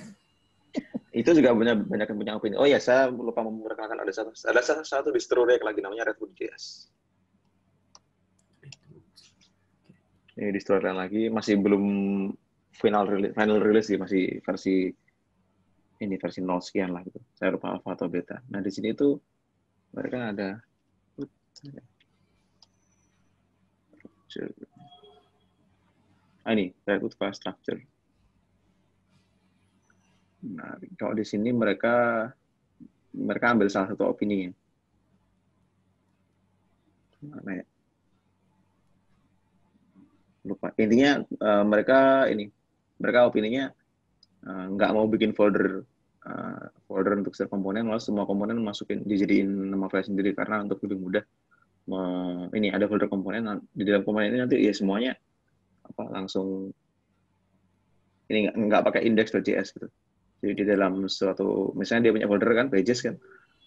Itu juga banyak yang punya opini. Oh ya, saya lupa memperkenalkan ada satu distro React lagi namanya Redwood.js. Ini distro React lagi, masih belum final release sih, masih versi 0 sekian lah gitu. Saya lupa alpha atau beta. Nah, di sini tuh mereka ada ini Redwood file structure. Nah, kalau di sini mereka ambil salah satu opini ya. Mana ya? Lupa. Intinya mereka opininya nggak mau bikin folder untuk setiap komponen, lalu semua komponen dijadiin nama file sendiri karena untuk lebih mudah. Ini ada folder komponen, di dalam komponen ini nanti ya semuanya langsung ini nggak pakai index.js gitu. Jadi di dalam suatu, misalnya dia punya folder kan, pages kan,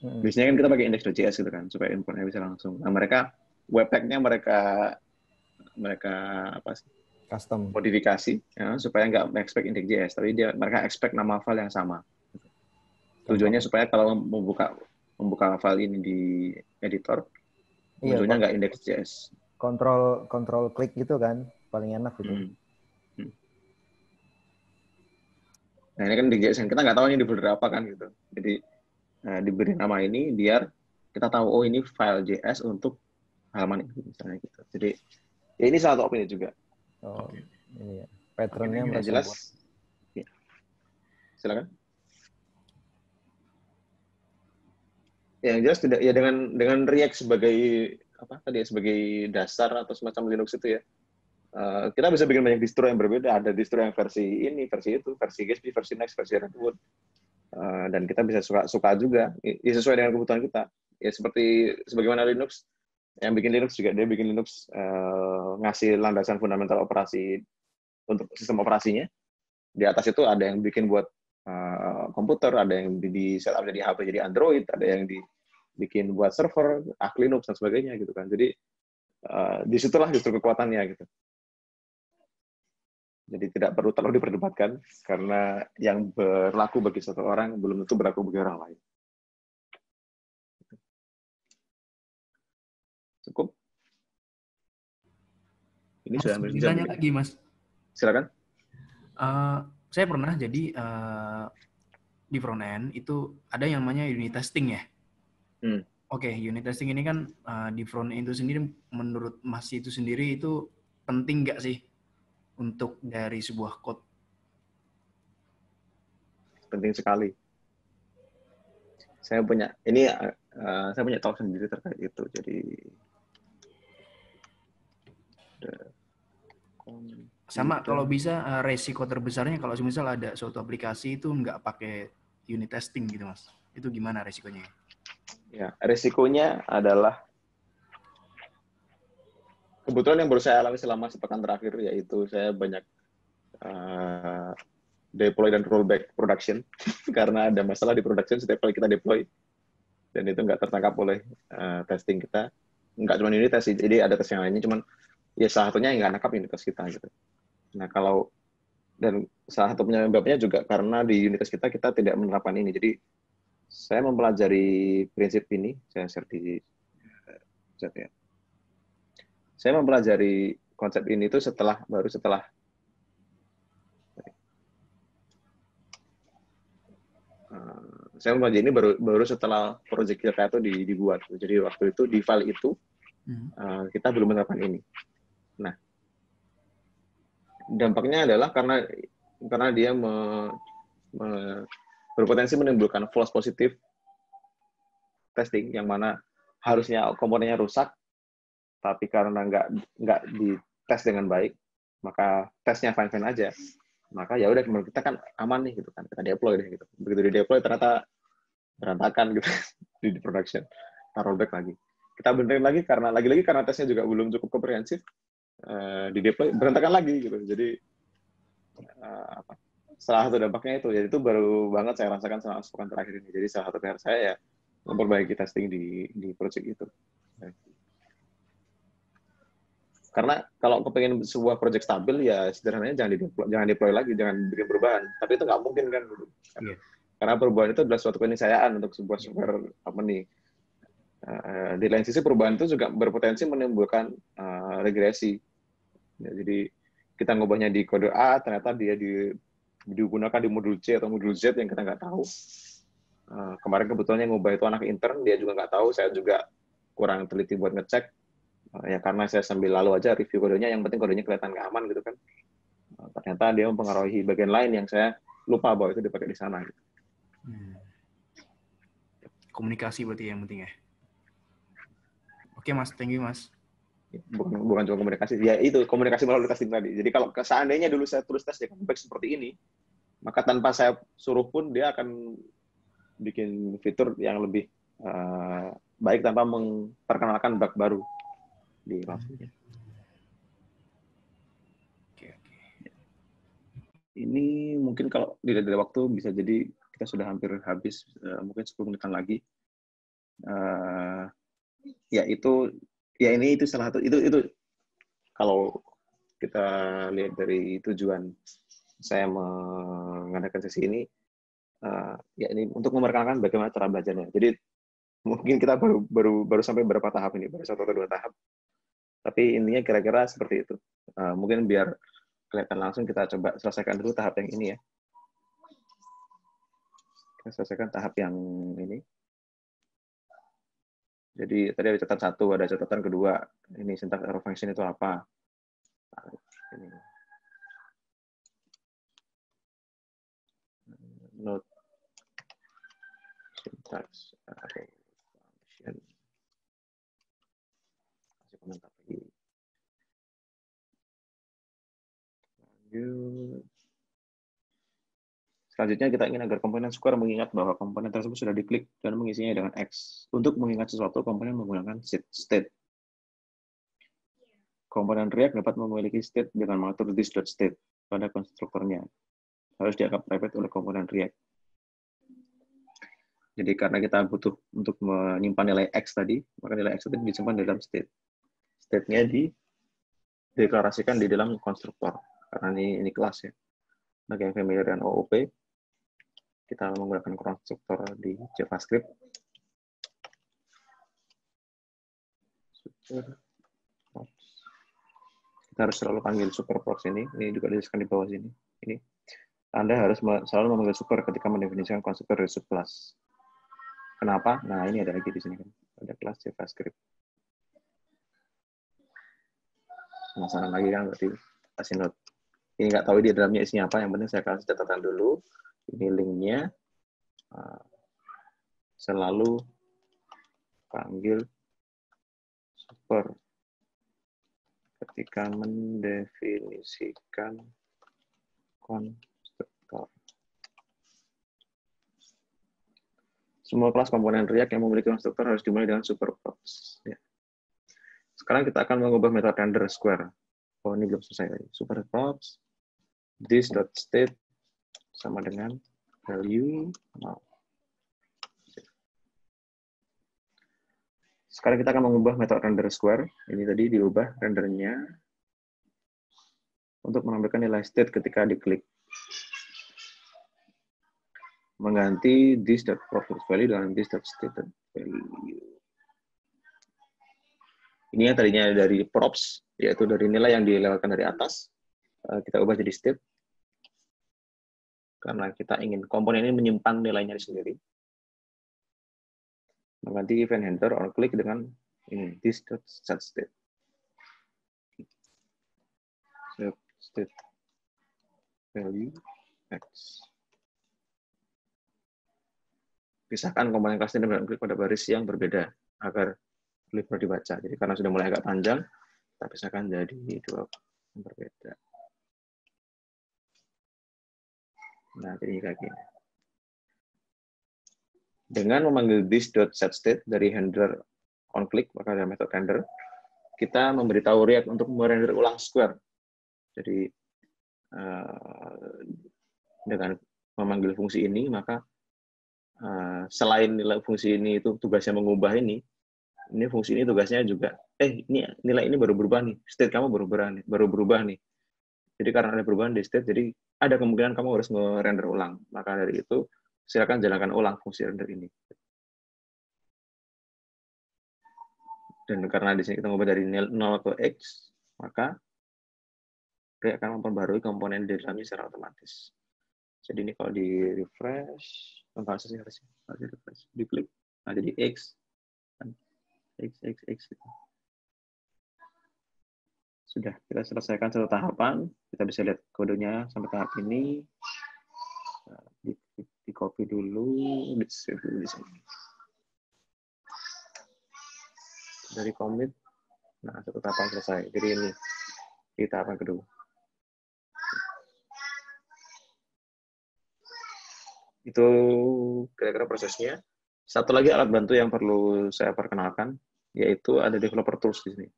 biasanya kan kita pakai index.js gitu kan, supaya importnya bisa langsung. Nah mereka webpack-nya mereka Custom. modifikasi ya, supaya nggak expect index.js, tapi mereka expect nama file yang sama. Tujuannya supaya kalau membuka file ini di editor, munculnya nggak index.js. Control klik gitu kan, paling enak gitu. Nah ini kan di JS, kita nggak tahu ini di folder apa kan gitu. Jadi diberi nama ini biar kita tahu oh ini file JS untuk halaman ini misalnya gitu. Jadi ya ini salah satu opini juga. Oh, ini ya. Patternnya yang jelas. Ya. Silakan. Yang jelas tidak ya dengan React sebagai sebagai dasar atau semacam Linux itu ya. Kita bisa bikin banyak distro yang berbeda. Ada distro yang versi ini, versi itu, versi Gatsby, versi Next, versi Redwood. Dan kita bisa suka juga. Ya, sesuai dengan kebutuhan kita. Ya sebagaimana Linux. Yang bikin Linux juga, dia bikin Linux ngasih landasan fundamental operasi untuk sistem operasinya. Di atas itu ada yang bikin buat komputer, ada yang di setup jadi HP jadi Android, ada yang dibikin buat server, Linux dan sebagainya gitu kan. Jadi disitulah justru kekuatannya gitu. Jadi tidak perlu terlalu diperdebatkan karena yang berlaku bagi satu orang belum tentu berlaku bagi orang lain. Cukup? Ini sudah Tanya lagi, Mas. Silakan. Saya pernah jadi di front end itu ada yang namanya unit testing ya. Oke, unit testing ini kan di front end itu sendiri, menurut Mas itu sendiri itu penting nggak sih untuk dari sebuah code? Penting sekali. Saya punya talk sendiri terkait itu. Jadi sama kalau bisa resiko terbesarnya kalau misal ada suatu aplikasi itu nggak pakai unit testing gitu Mas. Itu gimana resikonya? Ya, resikonya adalah kebetulan yang baru saya alami selama sepekan terakhir yaitu saya banyak deploy dan rollback production karena ada masalah di production setiap kali kita deploy dan itu nggak tertangkap oleh testing kita. Nggak cuma unit test, jadi ada tes yang lainnya, cuman ya salah satunya yang nggak nangkap unit test kita gitu. Nah dan salah satu penyebabnya juga karena di unit test kita tidak menerapkan ini. Jadi saya mempelajari prinsip ini, saya share di chat ya. Saya mempelajari konsep ini itu baru setelah saya mempelajari ini baru setelah project kita itu dibuat. Jadi waktu itu di file itu kita belum menerapkan ini. Nah, dampaknya adalah karena dia berpotensi menimbulkan false positive testing yang mana harusnya komponennya rusak, tapi karena nggak dites dengan baik, maka tesnya fine aja. Maka ya udah kita kan aman nih gitu kan, kita deploy deh gitu. Begitu di deploy ternyata berantakan gitu di production, rollback lagi. Kita benerin lagi karena lagi-lagi karena tesnya juga belum cukup komprehensif, di deploy berantakan lagi gitu. Jadi salah satu dampaknya itu, jadi itu baru banget saya rasakan selama sepekan terakhir ini. Jadi salah satu PR saya ya memperbaiki testing di project itu. Karena kalau kepengen sebuah project stabil ya sederhananya jangan deploy lagi, jangan bikin perubahan. Tapi itu nggak mungkin kan. Iya. Karena perubahan itu adalah suatu keniscayaan untuk sebuah software company. Di lain sisi perubahan itu juga berpotensi menimbulkan regresi. Ya, jadi kita ngubahnya di kode A, ternyata dia digunakan di modul C atau modul Z yang kita nggak tahu. Kemarin kebetulan yang ngubah itu anak intern, dia juga nggak tahu, saya juga kurang teliti buat ngecek. Ya karena saya sambil lalu aja review kodenya, yang penting kodenya kelihatan nggak aman gitu kan. Ternyata dia mempengaruhi bagian lain yang saya lupa bahwa itu dipakai di sana. Gitu. Komunikasi berarti yang penting ya. Oke Mas, thank you Mas. Bukan cuma komunikasi, ya itu komunikasi melalui testing tadi. Jadi kalau seandainya dulu saya tulis tes dengan baik seperti ini, maka tanpa saya suruh pun dia akan bikin fitur yang lebih baik tanpa memperkenalkan bug baru di launchingnya. Oke. Ini mungkin kalau dilihat dari waktu bisa jadi kita sudah hampir habis, mungkin 10 menitan lagi. Itu salah satu itu kalau kita lihat dari tujuan saya mengadakan sesi ini, ya ini untuk memperkenalkan bagaimana cara belajarnya. Jadi mungkin kita baru sampai berapa tahap ini, baru 1 atau 2 tahap. Tapi intinya kira-kira seperti itu. Mungkin biar kelihatan langsung kita coba selesaikan dulu tahap yang ini ya. Kita selesaikan tahap yang ini. Jadi tadi ada catatan 1, ada catatan kedua. Ini syntax error function itu apa? Ini. Note syntax error function. Kasih komentar lagi. Lanjut. Selanjutnya kita ingin agar komponen square mengingat bahwa komponen tersebut sudah diklik dan mengisinya dengan X. Untuk mengingat sesuatu, komponen menggunakan state. Komponen React dapat memiliki state dengan mengatur this.state pada konstruktornya. Harus dianggap private oleh komponen React. Jadi karena kita butuh untuk menyimpan nilai X tadi, maka nilai X itu disimpan dalam state. State-nya dideklarasikan di dalam konstruktor. Karena ini kelas ya. Bagi yang familiar dengan OOP, kita menggunakan konstruktor di JavaScript. Kita harus selalu panggil superprops ini juga dituliskan di bawah sini. Ini Anda harus selalu memanggil super ketika mendefinisikan konstruktor dari subclass. Kenapa? Nah, ini ada lagi di sini kan. Ada kelas JavaScript. Penasaran lagi kan berarti kasih note. Ini nggak tahu di dalamnya isinya apa, yang penting saya kasih catatan dulu. Ini linknya. Selalu panggil super ketika mendefinisikan konstruktor. Semua kelas komponen React yang memiliki konstruktor harus dimulai dengan superprops. Ya. Sekarang kita akan mengubah metode render square. Oh, ini belum selesai tadi. Superprops this.state sama dengan value now. Sekarang kita akan mengubah metode render square. Ini tadi diubah rendernya untuk menampilkan nilai state ketika diklik. Mengganti this.props.value dengan this.state.value. Ini yang tadinya dari props, yaitu dari nilai yang dilewatkan dari atas. Kita ubah jadi state. Karena kita ingin komponen ini menyimpan nilainya sendiri. Mengganti event handler on click dengan ini this.setState. Set state value X. Pisahkan komponen kelas ini dan klik pada baris yang berbeda agar lebih mudah dibaca. Jadi karena sudah mulai agak panjang, kita pisahkan jadi 2 yang berbeda. Nah, jadi kayak gini. Dengan memanggil this.setState dari handler onClick, maka ada metode render, kita memberitahu React untuk merender ulang square. Jadi dengan memanggil fungsi ini, maka selain nilai fungsi ini itu tugasnya mengubah ini fungsi ini tugasnya juga, ini nilai ini baru berubah nih, state kamu baru berubah nih. Jadi karena ada perubahan di state, jadi ada kemungkinan kamu harus nge-render ulang. Maka dari itu, silakan jalankan ulang fungsi render ini. Dan karena di sini kita ngubah dari 0 ke X, maka React akan memperbarui komponen di dalamnya secara otomatis. Jadi ini kalau di refresh, harusnya refresh, diklik, nah jadi X, X gitu. Sudah, kita selesaikan satu tahapan, kita bisa lihat kodenya sampai tahap ini. Di copy dulu, di save dulu di sini. Dari commit, nah satu tahapan selesai. Jadi ini di tahapan kedua. Itu kira-kira prosesnya. Satu lagi alat bantu yang perlu saya perkenalkan, yaitu ada developer tools di sini.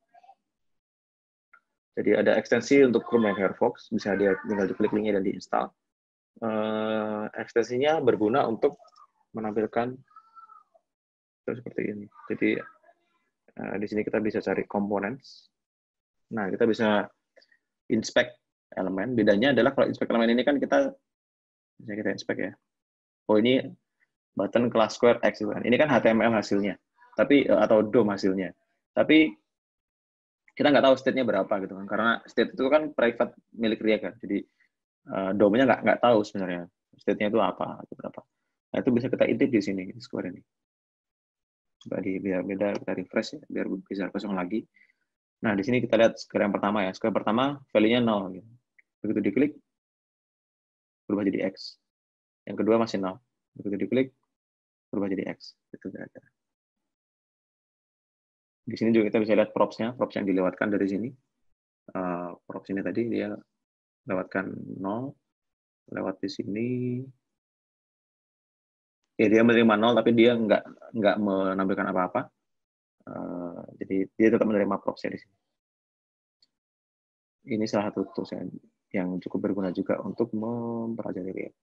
Jadi ada ekstensi untuk Chrome dan Firefox, bisa dia tinggal diklik linknya dan diinstal. Ekstensinya berguna untuk menampilkan seperti ini. Jadi di sini kita bisa cari components. Nah, kita bisa inspect elemen. Bedanya adalah kalau inspect elemen ini kan kita bisa kita inspect ya. Oh, ini button class square X. Ini kan HTML hasilnya, tapi atau DOM hasilnya. Tapi kita nggak tahu state-nya berapa gitu kan, karena state itu kan private milik React kan, jadi DOM-nya nggak tahu sebenarnya state-nya itu apa atau berapa. Nah itu bisa kita intip di sini di square ini. Coba biar beda kita refresh ya, biar bisa kosong lagi. Nah di sini kita lihat square yang pertama ya, square pertama value-nya 0 gitu. Begitu diklik berubah jadi X. Yang kedua masih 0. Begitu diklik berubah jadi X. Itu kira-kira. Di sini juga kita bisa lihat props yang dilewatkan dari sini. Props ini tadi dia lewatkan 0, lewat di sini. Ya dia menerima 0, tapi dia nggak menampilkan apa-apa. Jadi dia tetap menerima propsnya di sini. Ini salah satu tools yang cukup berguna juga untuk mempelajari React.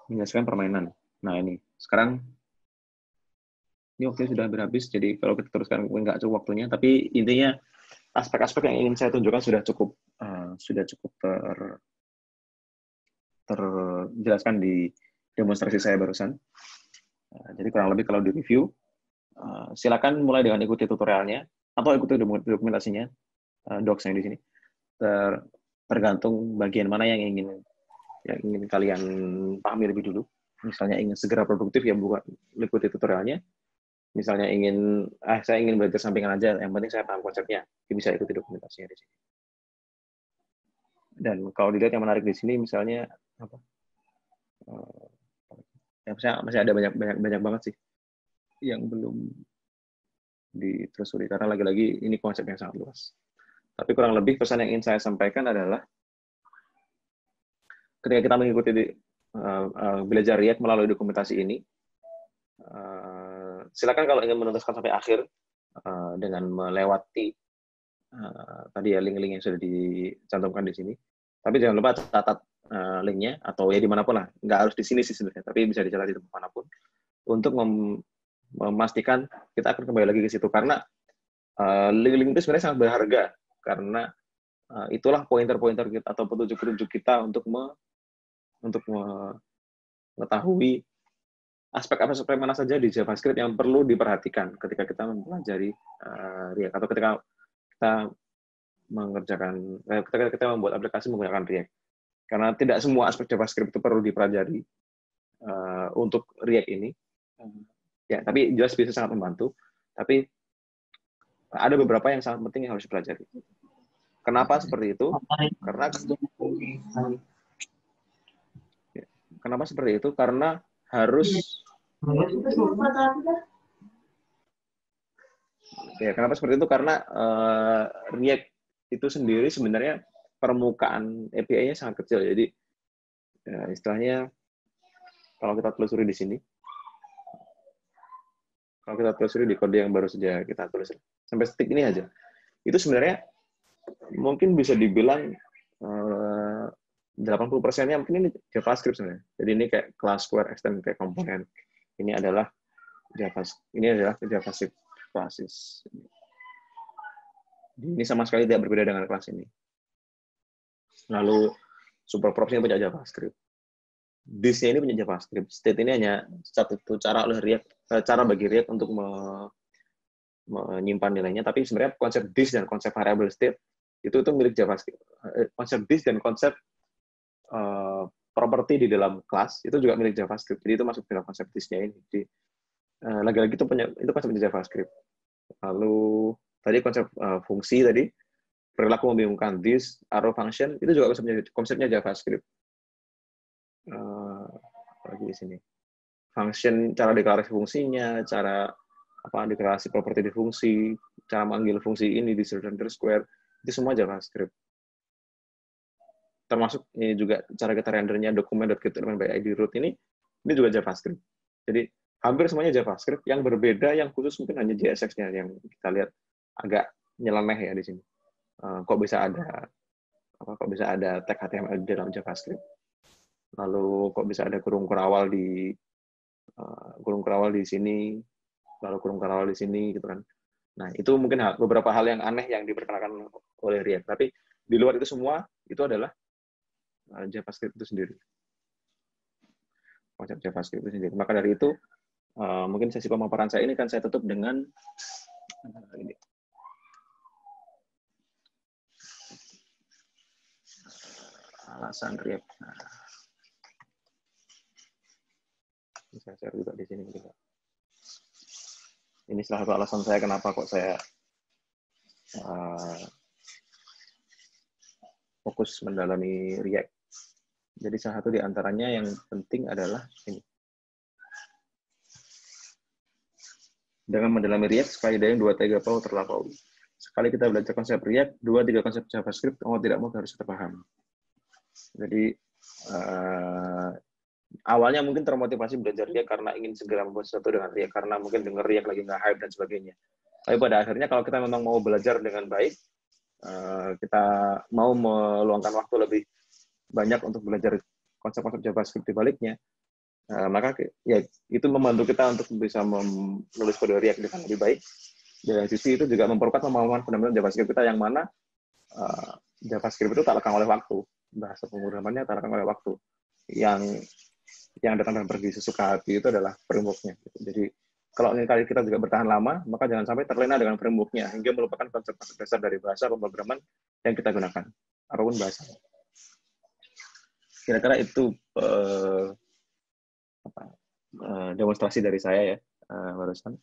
Menyelesaikan permainan. Nah ini sekarang. Ini waktunya sudah habis, jadi kalau kita teruskan nggak cukup waktunya. Tapi intinya aspek-aspek yang ingin saya tunjukkan sudah cukup terjelaskan di demonstrasi saya barusan. Jadi kurang lebih kalau di review, silakan mulai dengan ikuti tutorialnya atau ikuti dokumentasinya, docs-nya di sini. Tergantung bagian mana yang ingin kalian pahami lebih dulu. Misalnya ingin segera produktif ya bukan ikuti tutorialnya. Misalnya saya ingin belajar sampingan aja, yang penting saya paham konsepnya, bisa ikuti dokumentasinya di sini. Dan kalau dilihat yang menarik di sini, misalnya apa? Masih ada banyak banget sih yang belum ditelusuri karena lagi-lagi ini konsep yang sangat luas. Tapi kurang lebih pesan yang ingin saya sampaikan adalah ketika kita mengikuti belajar React melalui dokumentasi ini. Silakan kalau ingin menuntaskan sampai akhir dengan melewati tadi ya link-link yang sudah dicantumkan di sini. Tapi jangan lupa catat linknya atau ya dimanapun lah. Nggak harus di sini sih sebenarnya, tapi bisa dicatat di tempat manapun untuk memastikan kita akan kembali lagi ke situ karena link-link itu sebenarnya sangat berharga karena itulah pointer-pointer kita atau petunjuk-petunjuk kita untuk mengetahui aspek-aspek mana saja di JavaScript yang perlu diperhatikan ketika kita mempelajari React atau ketika kita membuat aplikasi menggunakan React. Karena tidak semua aspek JavaScript itu perlu dipelajari untuk React ini. Ya, tapi jelas bisa sangat membantu. Tapi ada beberapa yang sangat penting yang harus dipelajari. Kenapa seperti itu? Kenapa seperti itu? Karena harus kenapa seperti itu? Karena React itu sendiri sebenarnya permukaan API-nya sangat kecil. Jadi istilahnya kalau kita telusuri di sini, kalau kita telusuri di kode yang baru saja kita tulis sampai detik ini aja, itu sebenarnya mungkin bisa dibilang 80%-nya mungkin ini JavaScript sebenarnya. Jadi ini kayak class square extend kayak komponen. Ini adalah JavaScript classes. Ini sama sekali tidak berbeda dengan kelas ini. Lalu super props-nya punya JavaScript. This-nya ini punya JavaScript. State ini hanya satu cara oleh React, cara bagi React untuk menyimpan nilainya. Tapi sebenarnya konsep this dan konsep variable state itu milik JavaScript. Konsep this dan konsep property di dalam kelas itu juga milik JavaScript. Jadi itu masuk dalam konsep this-nya ini. Jadi lagi-lagi itu konsepnya JavaScript. Lalu tadi konsep fungsi tadi, perilaku membingungkan, this, arrow function, itu juga konsepnya JavaScript. Lagi di sini. Function, cara deklarasi fungsinya, cara deklarasi properti di fungsi, cara manggil fungsi ini di _square, itu semua JavaScript. Termasuk ini juga cara kita rendernya dokumen.getElement by ID root ini juga JavaScript. Jadi hampir semuanya JavaScript, yang berbeda, yang khusus mungkin hanya JSX-nya yang kita lihat agak nyeleneh ya di sini. Kok bisa ada tag HTML di dalam JavaScript? Lalu kok bisa ada kurung kerawal di sini, lalu kurung kerawal di sini gitu kan. Nah, itu mungkin beberapa hal yang aneh yang diperkenalkan oleh React. Tapi di luar itu semua itu adalah JavaScript itu sendiri. Konsep JavaScript itu sendiri. Maka dari itu mungkin sesi pemaparan saya ini kan saya tutup dengan ini. Alasan React. Nah, bisa share juga di sini juga. Ini salah satu alasan saya kenapa kok saya fokus mendalami React. Jadi salah satu di antaranya yang penting adalah ini. Dengan mendalami React, sekali dayang 2-3 pau terlampaui. Sekali kita belajar konsep React, 2-3 konsep JavaScript, mau tidak mau harus kita paham. Jadi awalnya mungkin termotivasi belajar React karena ingin segera membuat sesuatu dengan React, karena mungkin dengar React lagi nggak hype dan sebagainya. Tapi pada akhirnya kalau kita memang mau belajar dengan baik, kita mau meluangkan waktu lebih banyak untuk belajar konsep-konsep JavaScript di baliknya, maka ya itu membantu kita untuk bisa menulis kode React dengan lebih baik. Dan sisi itu juga memperkuat pemahaman fundamental JavaScript kita, yang mana JavaScript itu tak lekang oleh waktu. Bahasa pemrogramannya tak lekang oleh waktu. Yang datang dan pergi sesuka hati itu adalah framework-nya. Jadi kalau ingin kita juga bertahan lama, maka jangan sampai terlena dengan framework-nya hingga melupakan konsep-konsep dasar dari bahasa pemrograman yang kita gunakan, apapun bahasa. Kira-kira itu demonstrasi dari saya ya, barusan.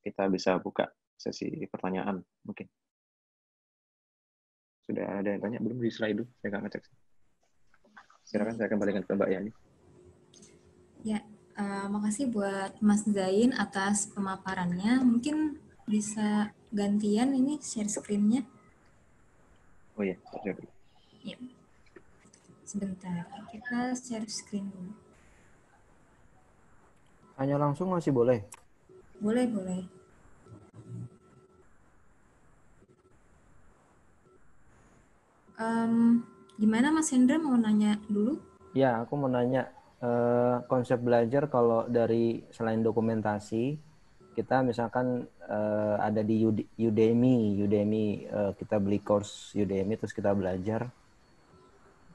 Kita bisa buka sesi pertanyaan mungkin. Sudah ada yang tanya belum di slide itu? Saya nggak ngecek. Silakan, saya kembalikan ke Mbak Yani. Ya, makasih buat Mas Zain atas pemaparannya. Mungkin bisa gantian ini share screen-nya. Oh iya, share. Ya. Sebentar, kita share screen dulu. Hanya langsung masih boleh? Boleh, boleh. Gimana Mas Hendra, mau nanya dulu? Ya, aku mau nanya konsep belajar kalau dari selain dokumentasi, kita misalkan ada di Udemy kita beli course Udemy terus kita belajar.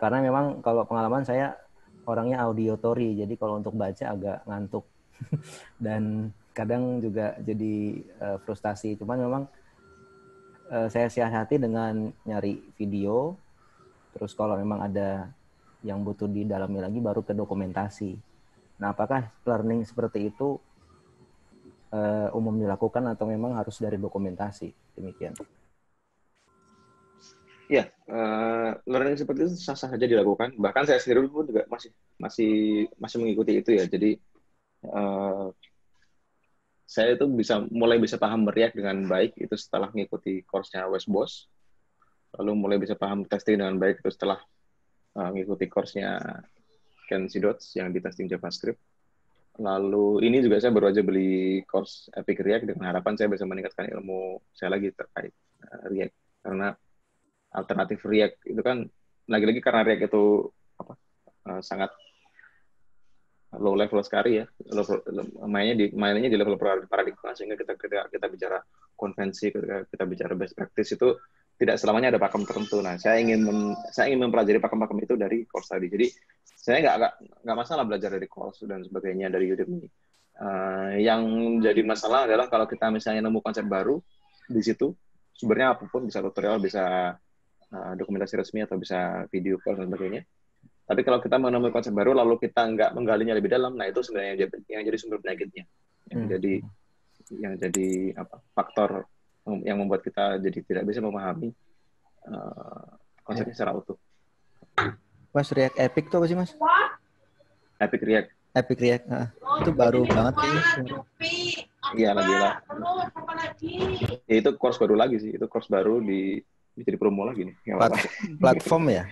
Karena memang kalau pengalaman saya orangnya auditory, jadi kalau untuk baca agak ngantuk dan kadang juga jadi frustasi. Cuman memang saya siasati dengan nyari video, terus kalau memang ada yang butuh didalami lagi baru ke dokumentasi. Nah, apakah learning seperti itu umum dilakukan atau memang harus dari dokumentasi? Demikian. Ya, learning seperti itu sah-sah saja dilakukan. Bahkan saya sendiri pun juga masih mengikuti itu ya. Jadi saya itu mulai bisa paham React dengan baik itu setelah mengikuti course-nya Wes Bos. Lalu mulai bisa paham testing dengan baik itu setelah mengikuti course-nya Ken Sidots yang di testing JavaScript. Lalu ini juga saya baru aja beli course Epic React dengan harapan saya bisa meningkatkan ilmu saya lagi terkait React. Karena alternatif React itu kan lagi-lagi karena React itu sangat low level sekali ya, mainnya di level paradigma, sehingga kita bicara konvensi, kita bicara best practice itu tidak selamanya ada pakem tertentu. Nah, saya ingin mempelajari pakem-pakem itu dari course tadi. Jadi saya nggak masalah belajar dari course dan sebagainya dari Udemy. Yang jadi masalah adalah kalau kita misalnya nemu konsep baru di situ, sumbernya apapun, bisa tutorial, bisa dokumentasi resmi, atau bisa video call dan sebagainya. Tapi kalau kita menemukan konsep baru lalu kita nggak menggalinya lebih dalam, nah itu sebenarnya yang jadi sumber penyakitnya, yang jadi faktor yang membuat kita jadi tidak bisa memahami konsepnya secara utuh. Mas, React Epic tuh apa sih, Mas? Epic React. Itu baru banget kayaknya. Iya, lah. Ya, itu course baru lagi sih. Itu course baru jadi promo lagi nih. Platform ya?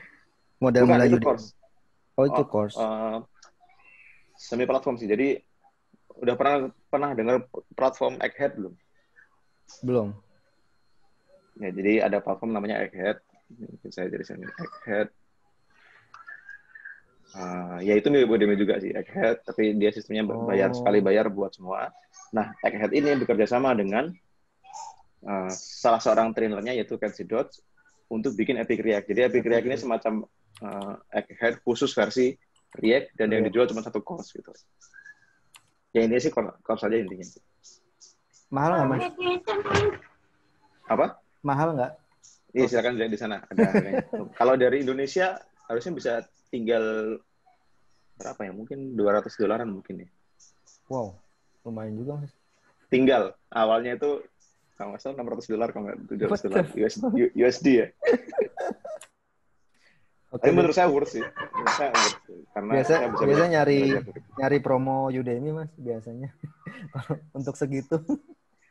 Model itu course. Oh, itu course. Semi platform sih. Jadi udah pernah dengar platform Egghead belum? Belum. Ya, jadi ada platform namanya Egghead. Saya jadi Egghead. Ya itu mirip Udemy juga sih, Egghead, tapi dia sistemnya sekali bayar buat semua. Nah, Egghead ini bekerja sama dengan salah seorang trainernya, yaitu Kenzie Dodds, untuk bikin Epic React. Jadi Epic React ini semacam Egghead khusus versi React, dan yang dijual cuma satu course gitu. Ya ini sih course aja intinya. Mahal nggak, Mas? Apa? Mahal nggak? Iya, silakan di sana ada harganya. Kalau dari Indonesia harusnya bisa tinggal berapa ya? Mungkin $200 mungkin ya. Wow, lumayan juga, Mas. Tinggal awalnya itu kalau nggak salah $600, kalau nggak $700 USD ya. Okay, tapi menurut saya worth sih. Karena biasa nyari promo Udemy, Mas, biasanya. Untuk segitu.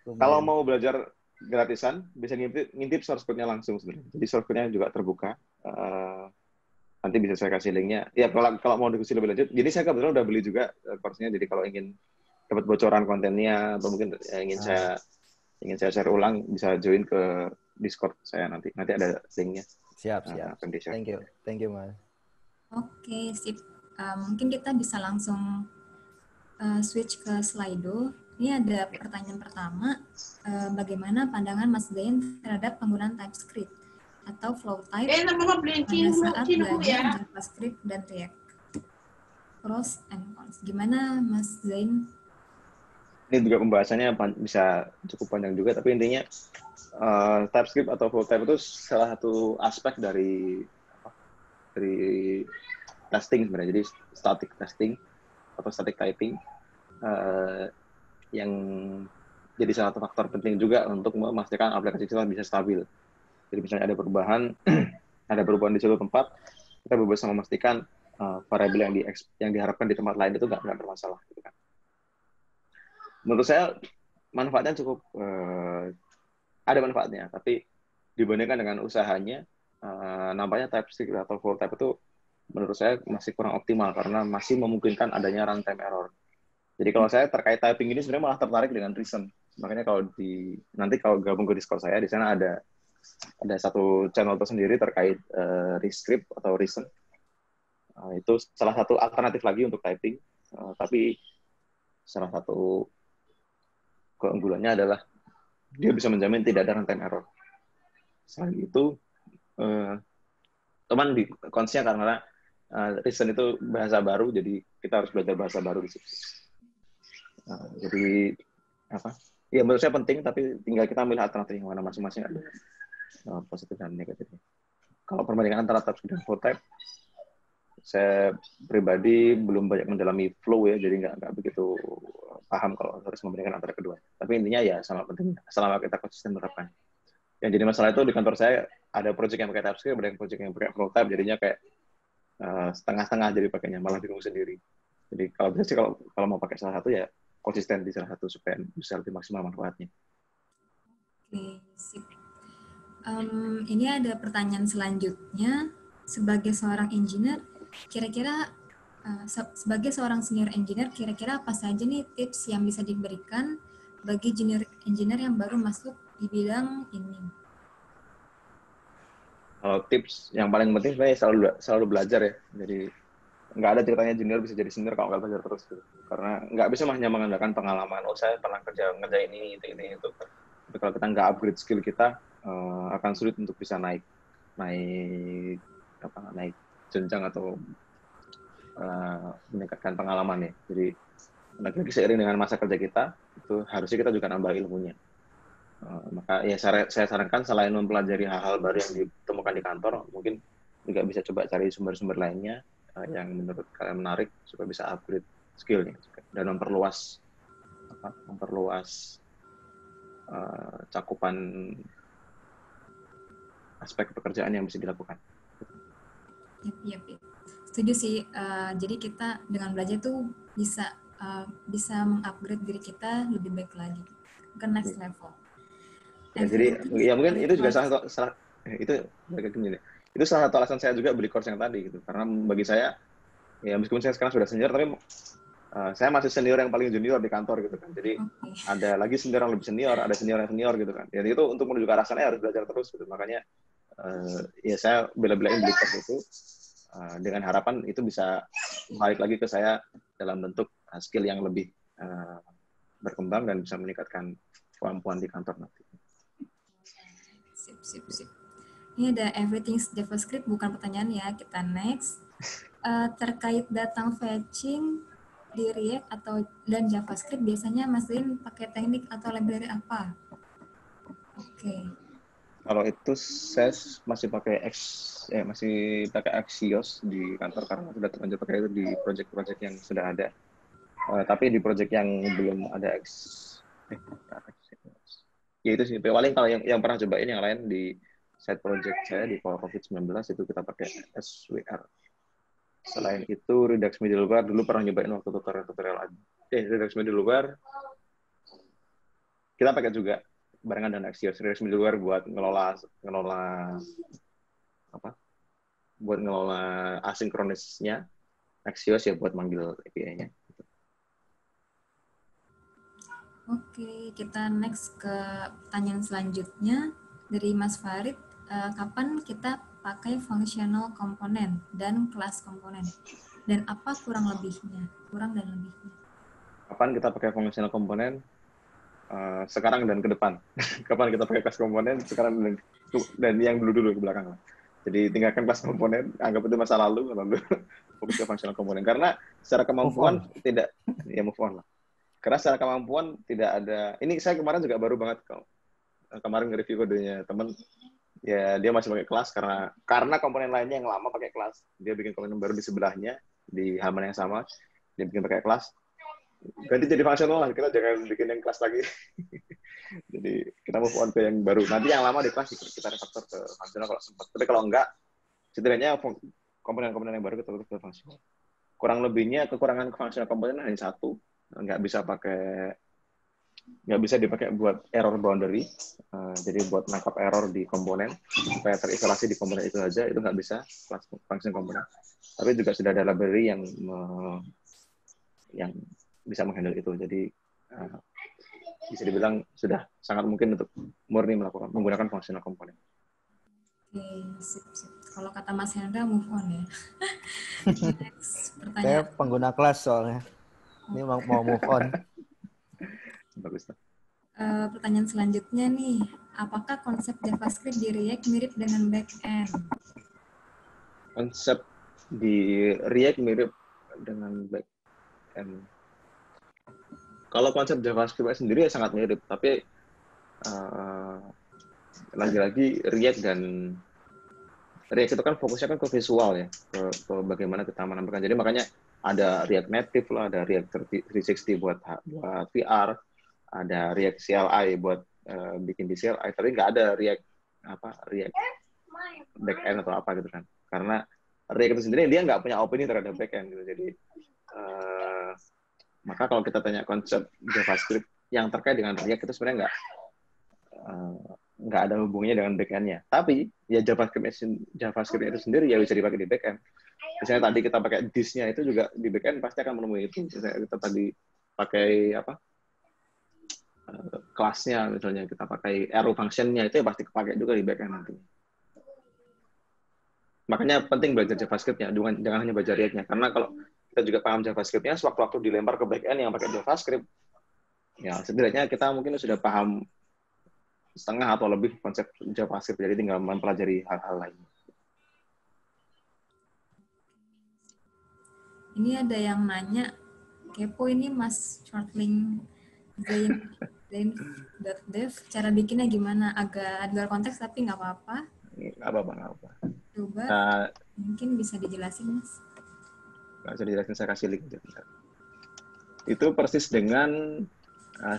Kalau mau belajar gratisan, bisa ngintip source code-nya langsung sebenarnya. Jadi source code-nya juga terbuka. Nanti bisa saya kasih linknya. Ya, kalau mau diskusi lebih lanjut, jadi saya kebetulan udah beli juga course-nya. Jadi kalau ingin dapat bocoran kontennya, atau mungkin ingin saya share ulang, bisa join ke Discord saya nanti. Nanti ada linknya. Siap. Thank you, Mas. Oke, sip. Mungkin kita bisa langsung switch ke Slido. Ini ada pertanyaan pertama, bagaimana pandangan Mas Zain terhadap penggunaan TypeScript atau flow type pada saat belajar JavaScript dan React? Pros and cons. Gimana Mas Zain? Ini juga pembahasannya bisa cukup panjang juga, tapi intinya TypeScript atau flow type itu salah satu aspek dari testing sebenarnya. Jadi static testing atau static typing yang jadi salah satu faktor penting juga untuk memastikan aplikasi kita bisa stabil. Jadi misalnya ada perubahan di suatu tempat, kita bisa memastikan variabel yang diharapkan di tempat lain itu nggak bermasalah. Gitu kan. Menurut saya manfaatnya cukup ada manfaatnya, tapi dibandingkan dengan usahanya, nampaknya TypeScript atau flow type itu menurut saya masih kurang optimal karena masih memungkinkan adanya runtime error. Jadi kalau saya terkait typing ini sebenarnya malah tertarik dengan reason. Makanya nanti kalau gabung ke Discord saya, di sana ada satu channel tersendiri terkait Rescript atau reason. Itu salah satu alternatif lagi untuk typing. Tapi salah satu keunggulannya adalah dia bisa menjamin tidak ada runtime error. Selain itu, teman di cons-nya karena reason itu bahasa baru, jadi kita harus belajar bahasa baru di situ. Jadi ya menurut saya penting, tapi tinggal kita ambil alternatif yang mana, masing-masing ada positif dan negatifnya. Kalau perbandingan antara TypeScript dan flow type, saya pribadi belum banyak mendalami flow ya, jadi nggak begitu paham kalau harus membandingkan antara kedua. Tapi intinya ya sama pentingnya, selama kita konsisten menerapkan. Yang jadi masalah itu di kantor saya ada project yang pakai TypeScript, ada yang project yang pakai flow type, jadinya kayak setengah-setengah jadi pakainya, malah bingung sendiri. Jadi kalau bisa sih kalau mau pakai salah satu ya konsisten di salah satu supaya bisa lebih maksimal manfaatnya. Oke, sip. Ini ada pertanyaan selanjutnya. Sebagai seorang engineer, kira-kira sebagai seorang senior engineer, kira-kira apa saja nih tips yang bisa diberikan bagi junior engineer yang baru masuk di bidang ini? Kalau tips yang paling penting sebenarnya selalu belajar ya. Jadi nggak ada ceritanya junior bisa jadi senior kalau nggak belajar terus gitu. Karena nggak bisa hanya mengandalkan pengalaman. Oh saya pernah ngerjain ini itu. Tapi kalau kita nggak upgrade skill kita, akan sulit untuk bisa naik jenjang atau meningkatkan pengalaman ya. Jadi lagi seiring dengan masa kerja kita, itu harusnya kita juga nambah ilmunya. Maka ya saya sarankan selain mempelajari hal-hal baru yang ditemukan di kantor, mungkin juga bisa coba cari sumber-sumber lainnya yang menurut kalian menarik supaya bisa upgrade skillnya dan memperluas cakupan aspek pekerjaan yang bisa dilakukan. Yap. Setuju sih. Jadi kita dengan belajar tuh bisa mengupgrade diri kita lebih baik lagi ke next level. Ya, jadi ya mungkin itu juga itu salah satu alasan saya juga beli course yang tadi gitu. Karena bagi saya ya meskipun saya sekarang sudah senior tapi saya masih senior yang paling junior di kantor gitu kan. Jadi ada lagi senior yang lebih senior, ada senior yang senior gitu kan. Jadi itu untuk menuju ke arah sana harus belajar terus gitu. Makanya ya saya bela-belain beli course itu dengan harapan itu bisa balik lagi ke saya dalam bentuk skill yang lebih berkembang dan bisa meningkatkan kemampuan di kantor nanti. Sip. Ini ada everything JavaScript, bukan pertanyaan ya. Kita next. Terkait data fetching di React dan JavaScript, biasanya Mas Lin pakai teknik atau library apa? Oke. Kalau itu saya masih pakai Axios di kantor karena sudah terlanjur pakai itu di project-project yang sudah ada. Tapi di project yang belum ada ya itu sih. Paling kalau yang pernah cobain yang lain di side project saya di COVID-19 itu kita pakai SWR. Selain itu Redux Middleware dulu pernah nyobain waktu tutorial aja. Redux Middleware kita pakai juga barengan dengan Axios. Redux Middleware buat ngelola asinkronisnya. Axios ya buat manggil API-nya. Oke, kita next ke pertanyaan selanjutnya dari Mas Farid. Kapan kita pakai functional component dan class component? Dan apa kurang dan lebihnya? Kapan kita pakai functional component? Sekarang dan ke depan. Kapan kita pakai class component? Sekarang dan yang dulu ke belakang. Jadi tinggalkan class component, anggap itu masa lalu fokus ke functional component. Karena secara kemampuan move on lah. Karena secara kemampuan tidak ada. Ini saya kemarin juga baru banget kemarin nge-review kodenya teman. Ya dia masih pakai kelas karena komponen lainnya yang lama pakai kelas. Dia bikin komponen baru di sebelahnya di halaman yang sama. Dia bikin pakai kelas. Ganti jadi functional lah. Kita jangan bikin yang kelas lagi. Jadi kita move on ke yang baru. Nanti yang lama di kelas kita refactor ke functional kalau sempat. Tapi kalau enggak, setidaknya komponen-komponen yang baru kita terus ke functional. Kurang lebihnya kekurangan functional komponen hanya satu. Nggak bisa dipakai buat error boundary, jadi buat nangkap error di komponen supaya terisolasi di komponen itu aja, itu nggak bisa function komponen. Tapi juga sudah ada library yang bisa menghandle itu, jadi bisa dibilang sudah sangat mungkin untuk murni menggunakan functional komponen. Oke, sip. Kalau kata Mas Hendra move on ya. Next, pertanyaan. Saya pengguna kelas soalnya. Ini mau move on. Bagus. Pertanyaan selanjutnya nih, apakah konsep JavaScript di React mirip dengan back-end? Konsep di React mirip dengan back-end. Kalau konsep JavaScript sendiri ya sangat mirip, tapi lagi-lagi React itu kan fokusnya kan ke visual ya, ke bagaimana kita menampilkan. Jadi makanya ada React Native lah, ada React 360 buat VR, ada React CLI buat bikin di CLI, tapi nggak ada React backend atau apa gitu kan. Karena React itu sendiri dia nggak punya opini terhadap backend gitu. Jadi maka kalau kita tanya konsep JavaScript yang terkait dengan React itu sebenarnya nggak ada hubungannya dengan backend-nya. Tapi ya JavaScript itu sendiri ya bisa dipakai di backend. Misalnya tadi kita pakai this-nya itu juga di backend pasti akan menemui itu. Misalnya kita tadi pakai kelasnya, misalnya kita pakai arrow function-nya itu ya pasti kepakai juga di backend nanti. Makanya penting belajar JavaScript-nya, jangan hanya belajar React-nya. Karena kalau kita juga paham JavaScript-nya, sewaktu-waktu dilempar ke back-end yang pakai JavaScript, ya setidaknya kita mungkin sudah paham setengah atau lebih konsep JavaScript, jadi tinggal mempelajari hal-hal lain. Ini ada yang nanya, kepo ini Mas Shortlink Zain.dev, cara bikinnya gimana? Agak luar konteks tapi nggak apa-apa. Nggak apa-apa. Coba, mungkin bisa dijelasin, Mas. Nggak bisa dijelasin, saya kasih link. Itu persis dengan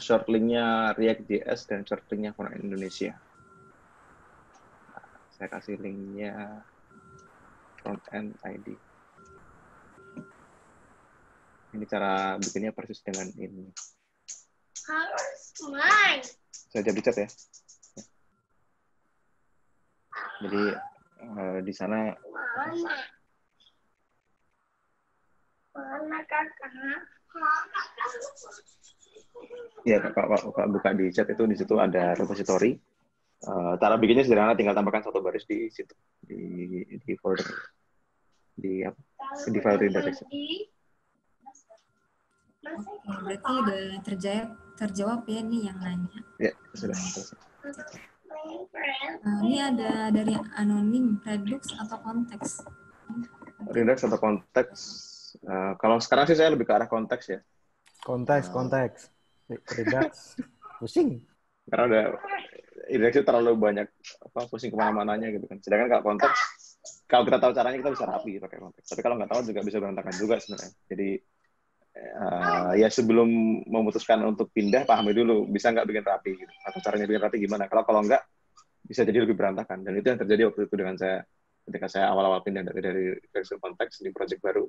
short link-nya React.js dan short link-nya Front Indonesia. Saya kasih link-nya Frontend ID. Ini cara bikinnya persis dengan ini. Saya jadi chat ya. Jadi di sana ya kalau buka di chat itu di situ ada repository. Cara bikinnya sederhana, tinggal tambahkan satu baris di situ di folder di file reader. Oke, berarti udah terjawab ya nih yang nanya. Ya, sudah selesai. Ini ada dari anonim, Redux atau konteks? Redux atau konteks? Kalau sekarang sih saya lebih ke arah konteks ya. Konteks. Redux. Pusing. Karena udah Redux itu terlalu banyak pusing kemana-mananya gitu kan. Sedangkan kalau konteks, kalau kita tahu caranya kita bisa rapi pakai konteks. Tapi kalau nggak tahu juga bisa berantakan juga sebenarnya. Jadi ya sebelum memutuskan untuk pindah, pahami dulu bisa nggak bikin rapi gitu. Atau caranya bikin rapi gimana. Kalau nggak, bisa jadi lebih berantakan. Dan itu yang terjadi waktu itu dengan saya ketika saya awal-awal pindah dari versi konteks di project baru.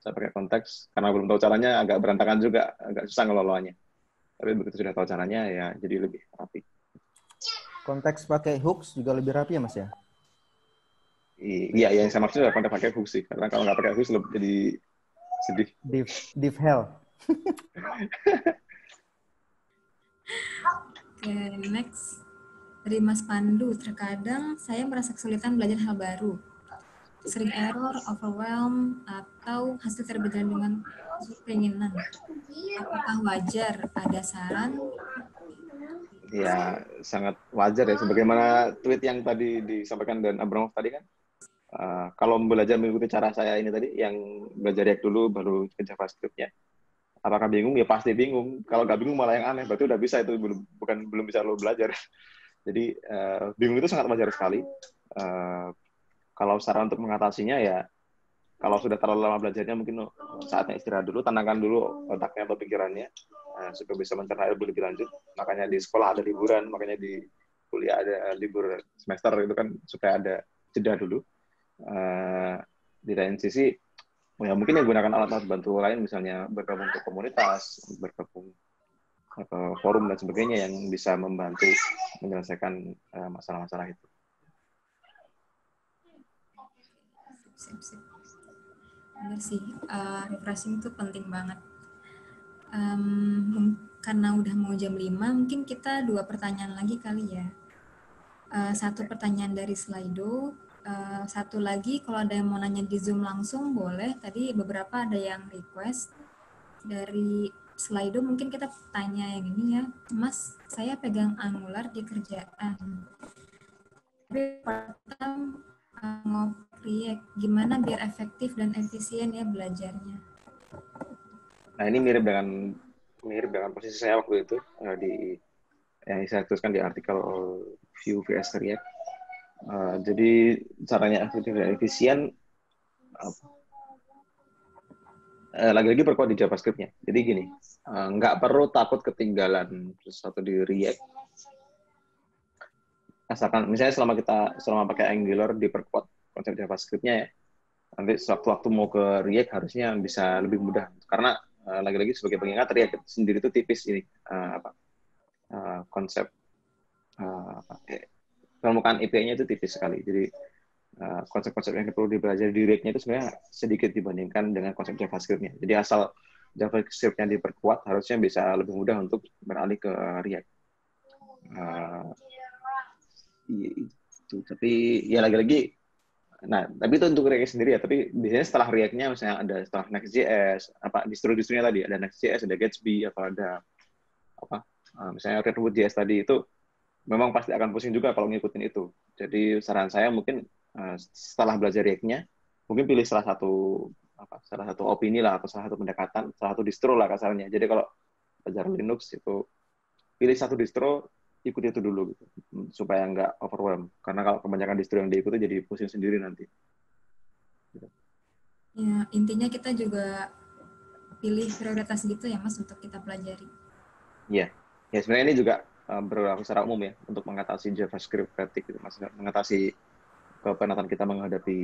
Saya pakai konteks karena belum tahu caranya, agak berantakan juga, agak susah ngelolanya. Tapi begitu sudah tahu caranya ya jadi lebih rapi. Konteks pakai hooks juga lebih rapi ya Mas ya? Iya, yang saya maksud adalah konteks pakai hooks sih. Karena kalau nggak pakai hooks lebih jadi sedih. Div hell. Oke, next. Dari Mas Pandu, terkadang saya merasa kesulitan belajar hal baru. Sering error, overwhelm, atau hasil terbedakan dengan keinginan. Apakah wajar? Ada saran? Ya, sangat wajar ya. Sebagaimana tweet yang tadi disampaikan dan Abramov tadi kan. Kalau belajar mengikuti cara saya ini tadi, yang belajar React dulu, baru ke JavaScript-nya. Apakah bingung? Ya pasti bingung. Kalau nggak bingung malah yang aneh. Berarti udah bisa, itu belum bisa lo belajar. Jadi bingung itu sangat wajar sekali. Kalau saran untuk mengatasinya ya, kalau sudah terlalu lama belajarnya mungkin saatnya istirahat dulu, tenangkan dulu otaknya atau pikirannya supaya bisa mencerna ilmu lebih lanjut. Makanya di sekolah ada liburan, makanya di kuliah ada libur semester itu kan supaya ada jeda dulu. Di lain sisi, ya mungkin yang gunakan alat-alat bantu lain, misalnya bergabung ke komunitas, bergabung ke forum dan sebagainya yang bisa membantu menyelesaikan masalah-masalah itu. Sip. Benar sih, refreshing itu penting banget. Karena udah mau jam 5, mungkin kita 2 pertanyaan lagi kali ya. 1 pertanyaan dari Slido, 1 lagi kalau ada yang mau nanya di Zoom langsung boleh. Tadi beberapa ada yang request. Dari Slido mungkin kita tanya yang ini ya. Mas, saya pegang Angular di kerjaan. Tapi part-time React, gimana biar efektif dan efisien ya belajarnya? Nah, ini mirip dengan posisi saya waktu itu yang saya tuliskan di artikel Vue vs React. Jadi caranya efektif dan efisien lagi-lagi berkuat di JavaScript-nya. Jadi gini, nggak perlu takut ketinggalan sesuatu di React. Asalkan misalnya selama pakai Angular diperkuat konsep JavaScript-nya ya. Nanti sewaktu-waktu mau ke React harusnya bisa lebih mudah. Karena lagi-lagi sebagai pengingat, React sendiri itu tipis ini konsep permukaan API-nya itu tipis sekali. Jadi konsep-konsep yang perlu dipelajari di React-nya itu sebenarnya sedikit dibandingkan dengan konsep JavaScript-nya. Jadi asal JavaScript-nya diperkuat harusnya bisa lebih mudah untuk beralih ke React. Itu. Tapi ya lagi-lagi Nah, tapi itu untuk React sendiri ya. Tapi biasanya setelah React-nya misalnya ada setelah Next.js, apa distro-distronya tadi ada Next.js, ada Gatsby, atau ada apa? Misalnya Redwood.js tadi itu memang pasti akan pusing juga kalau ngikutin itu. Jadi saran saya mungkin setelah belajar React-nya, mungkin pilih salah satu opini lah atau salah satu pendekatan, salah satu distro lah kasarnya. Jadi kalau belajar Linux itu pilih satu distro, ikuti itu dulu gitu, supaya nggak overwhelm. Karena kalau kebanyakan distro yang diikuti jadi pusing sendiri nanti. Ya, intinya kita juga pilih prioritas gitu ya Mas untuk kita pelajari. Iya, ya sebenarnya ini juga berlaku secara umum ya untuk mengatasi JavaScript fatigue, gitu. Mengatasi kepenatan kita menghadapi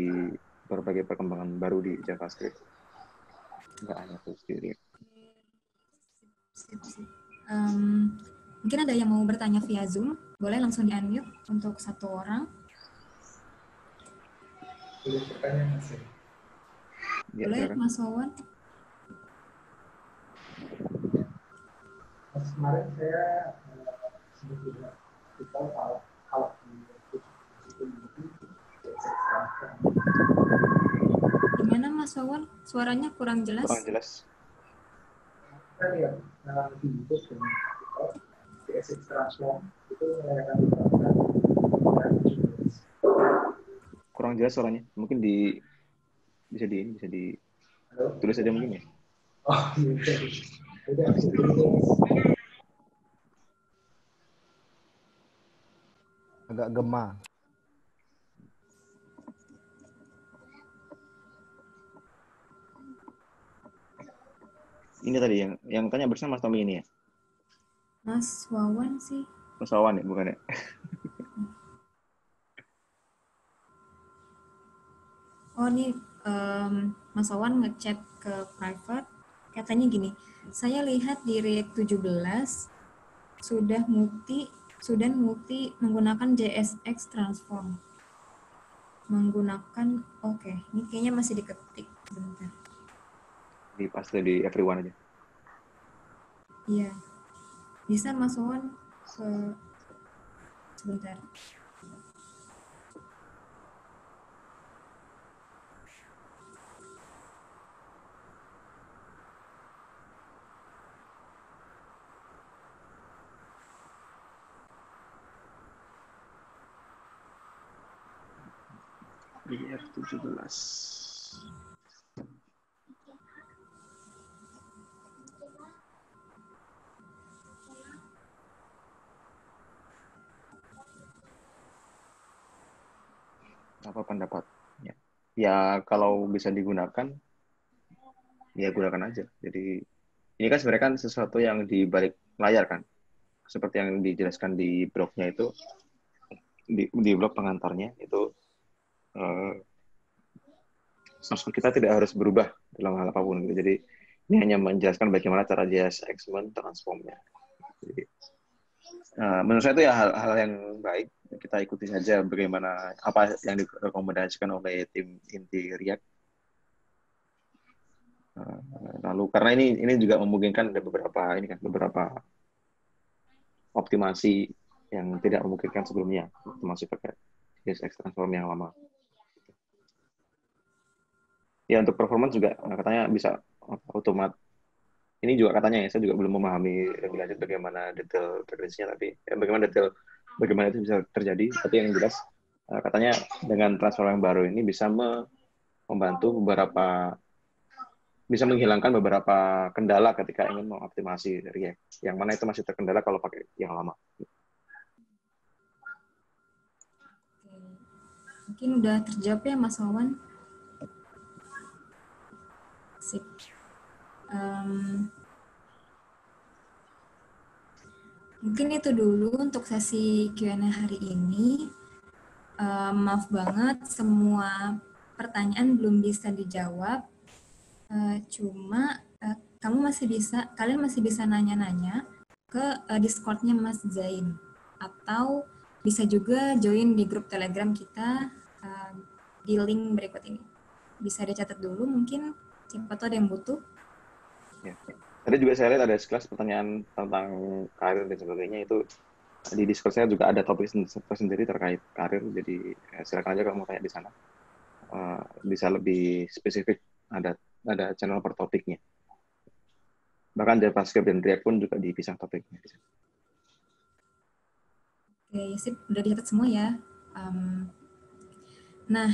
berbagai perkembangan baru di JavaScript. Nggak hanya itu sendiri. Sip. Mungkin ada yang mau bertanya via Zoom, boleh langsung di-unmute untuk satu orang. Boleh pertanyaan Mas? Ya, Boleh, silakan. Mas Wawan. Mas, kemarin saya sebetulnya kita kalau Gimana Mas Wawan? Suaranya kurang jelas. Kurang jelas. kita lihat di YouTube dengan CSS Transform itu mereka Kurang jelas suaranya. Mungkin bisa ditulis aja mungkin ya. Oh iya, udah bisa ditulis. Agak gema. Ini tadi yang tanya bersama Mas Tommy ini ya. Mas Wawan sih. Mas Wawan ya, bukan ya? Oh ini Mas Wawan ngechat ke private, katanya gini, saya lihat di React 17 sudah multi menggunakan JSX transform. Menggunakan, oke, ini kayaknya masih diketik, bentar. Di paste di everyone aja. Iya, bisa Mas Wawan sebentar. BF17. Apa pendapatnya? Ya kalau bisa digunakan, ya gunakan aja. Jadi ini kan sebenarnya kan sesuatu yang di balik layar kan. Seperti yang dijelaskan di blognya itu, di blog pengantarnya itu, source code kita tidak harus berubah dalam hal apapun gitu. Jadi ini hanya menjelaskan bagaimana cara JSX mentransformnya. Jadi, menurut saya itu ya hal yang baik. Kita ikuti saja bagaimana apa yang direkomendasikan oleh tim inti React. Lalu karena ini juga memungkinkan ada beberapa optimasi yang tidak memungkinkan sebelumnya, optimasi pakai JSX transform yang lama. Ya untuk performance juga katanya bisa otomat. Ini juga katanya ya, saya juga belum memahami lebih lanjut bagaimana detail teknisnya, tapi ya, bagaimana itu bisa terjadi. Tapi yang jelas katanya dengan transform yang baru ini bisa membantu bisa menghilangkan beberapa kendala ketika ingin mengoptimasi React. Yang mana itu masih terkendala kalau pakai yang lama. Mungkin udah terjawab ya Mas Wawan. Sip. Mungkin itu dulu untuk sesi Q&A hari ini. Maaf banget semua pertanyaan belum bisa dijawab. Cuma kalian masih bisa nanya-nanya ke Discord-nya Mas Zain, atau bisa juga join di grup Telegram kita di link berikut ini. Bisa dicatat dulu mungkin, siapa tahu ada yang butuh. Ya. Tadi juga saya lihat ada sekelas pertanyaan tentang karir dan sebagainya, itu di Discord saya juga ada topik tersendiri terkait karir, jadi silakan aja kalau mau tanya di sana. bisa lebih spesifik, ada channel per topiknya. Bahkan JavaScript dan React pun juga dipisah topiknya. Oke, sip, udah dicatat semua ya. Nah,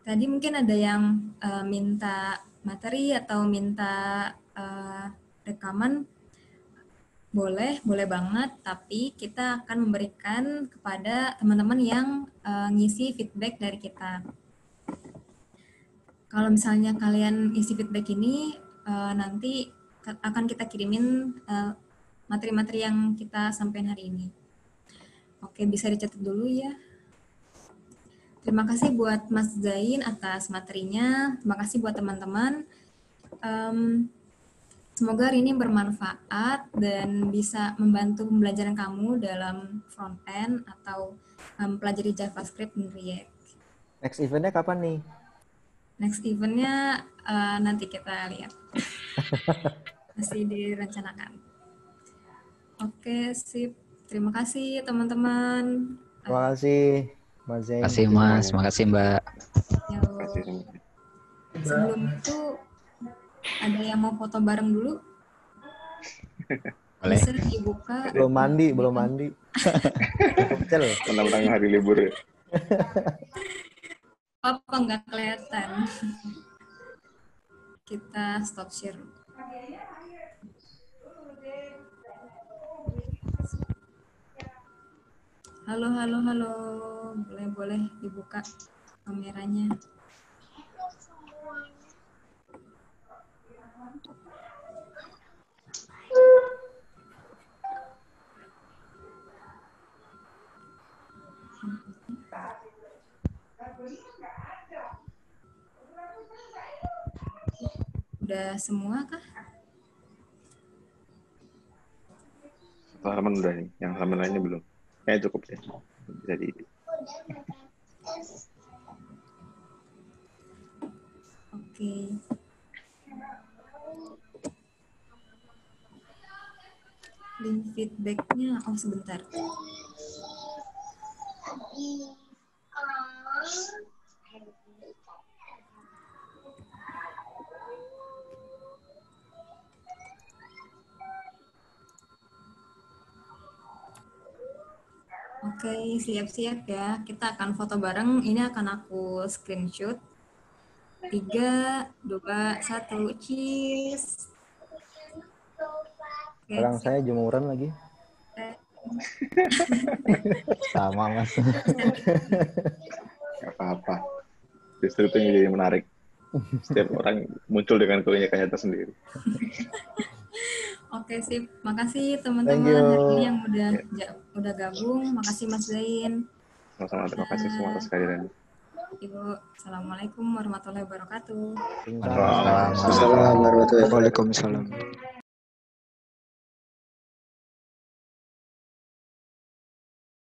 tadi mungkin ada yang minta materi atau minta rekaman. Boleh banget, tapi kita akan memberikan kepada teman-teman yang ngisi feedback dari kita. Kalau misalnya kalian isi feedback ini, nanti akan kita kirimin materi-materi yang kita sampaikan hari ini. Oke, bisa dicatat dulu ya. Terima kasih buat Mas Zain atas materinya. Terima kasih buat teman-teman. Semoga hari ini bermanfaat dan bisa membantu pembelajaran kamu dalam front-end atau pelajari JavaScript dan React. Next eventnya kapan nih? Next eventnya nanti kita lihat. Masih direncanakan. Oke, sip. Terima kasih teman-teman. Terima kasih Mas Zain. Terima kasih Mas, terima kasih Mbak. Sebelum itu ada yang mau foto bareng dulu? Boleh. Bisa dibuka. Belum mandi. Kecil. Tentang hari libur ya. Apa nggak kelihatan? Kita stop share. Halo. Boleh dibuka kameranya. Udah semua kah? Halaman udah nih, yang halaman lainnya belum. Kayaknya cukup ya. Bisa di. Oke. Link feedbacknya, sebentar. Oke, siap-siap ya. Kita akan foto bareng. Ini akan aku screenshot. 3, 2, 1, cheers. Sekarang saya jemuran lagi. Sama Mas. Gak apa-apa. Justru itu yang jadi menarik. Setiap orang muncul dengan keunikannya tersendiri. Oke, sip. Makasih teman-teman hari ini yang udah gabung. Makasih Mas Zain. Sama-sama, terima kasih semua atas kehadiran. Ibu, Assalamualaikum warahmatullahi wabarakatuh. Waalaikumsalam. Assalamualaikum warahmatullahi wabarakatuh.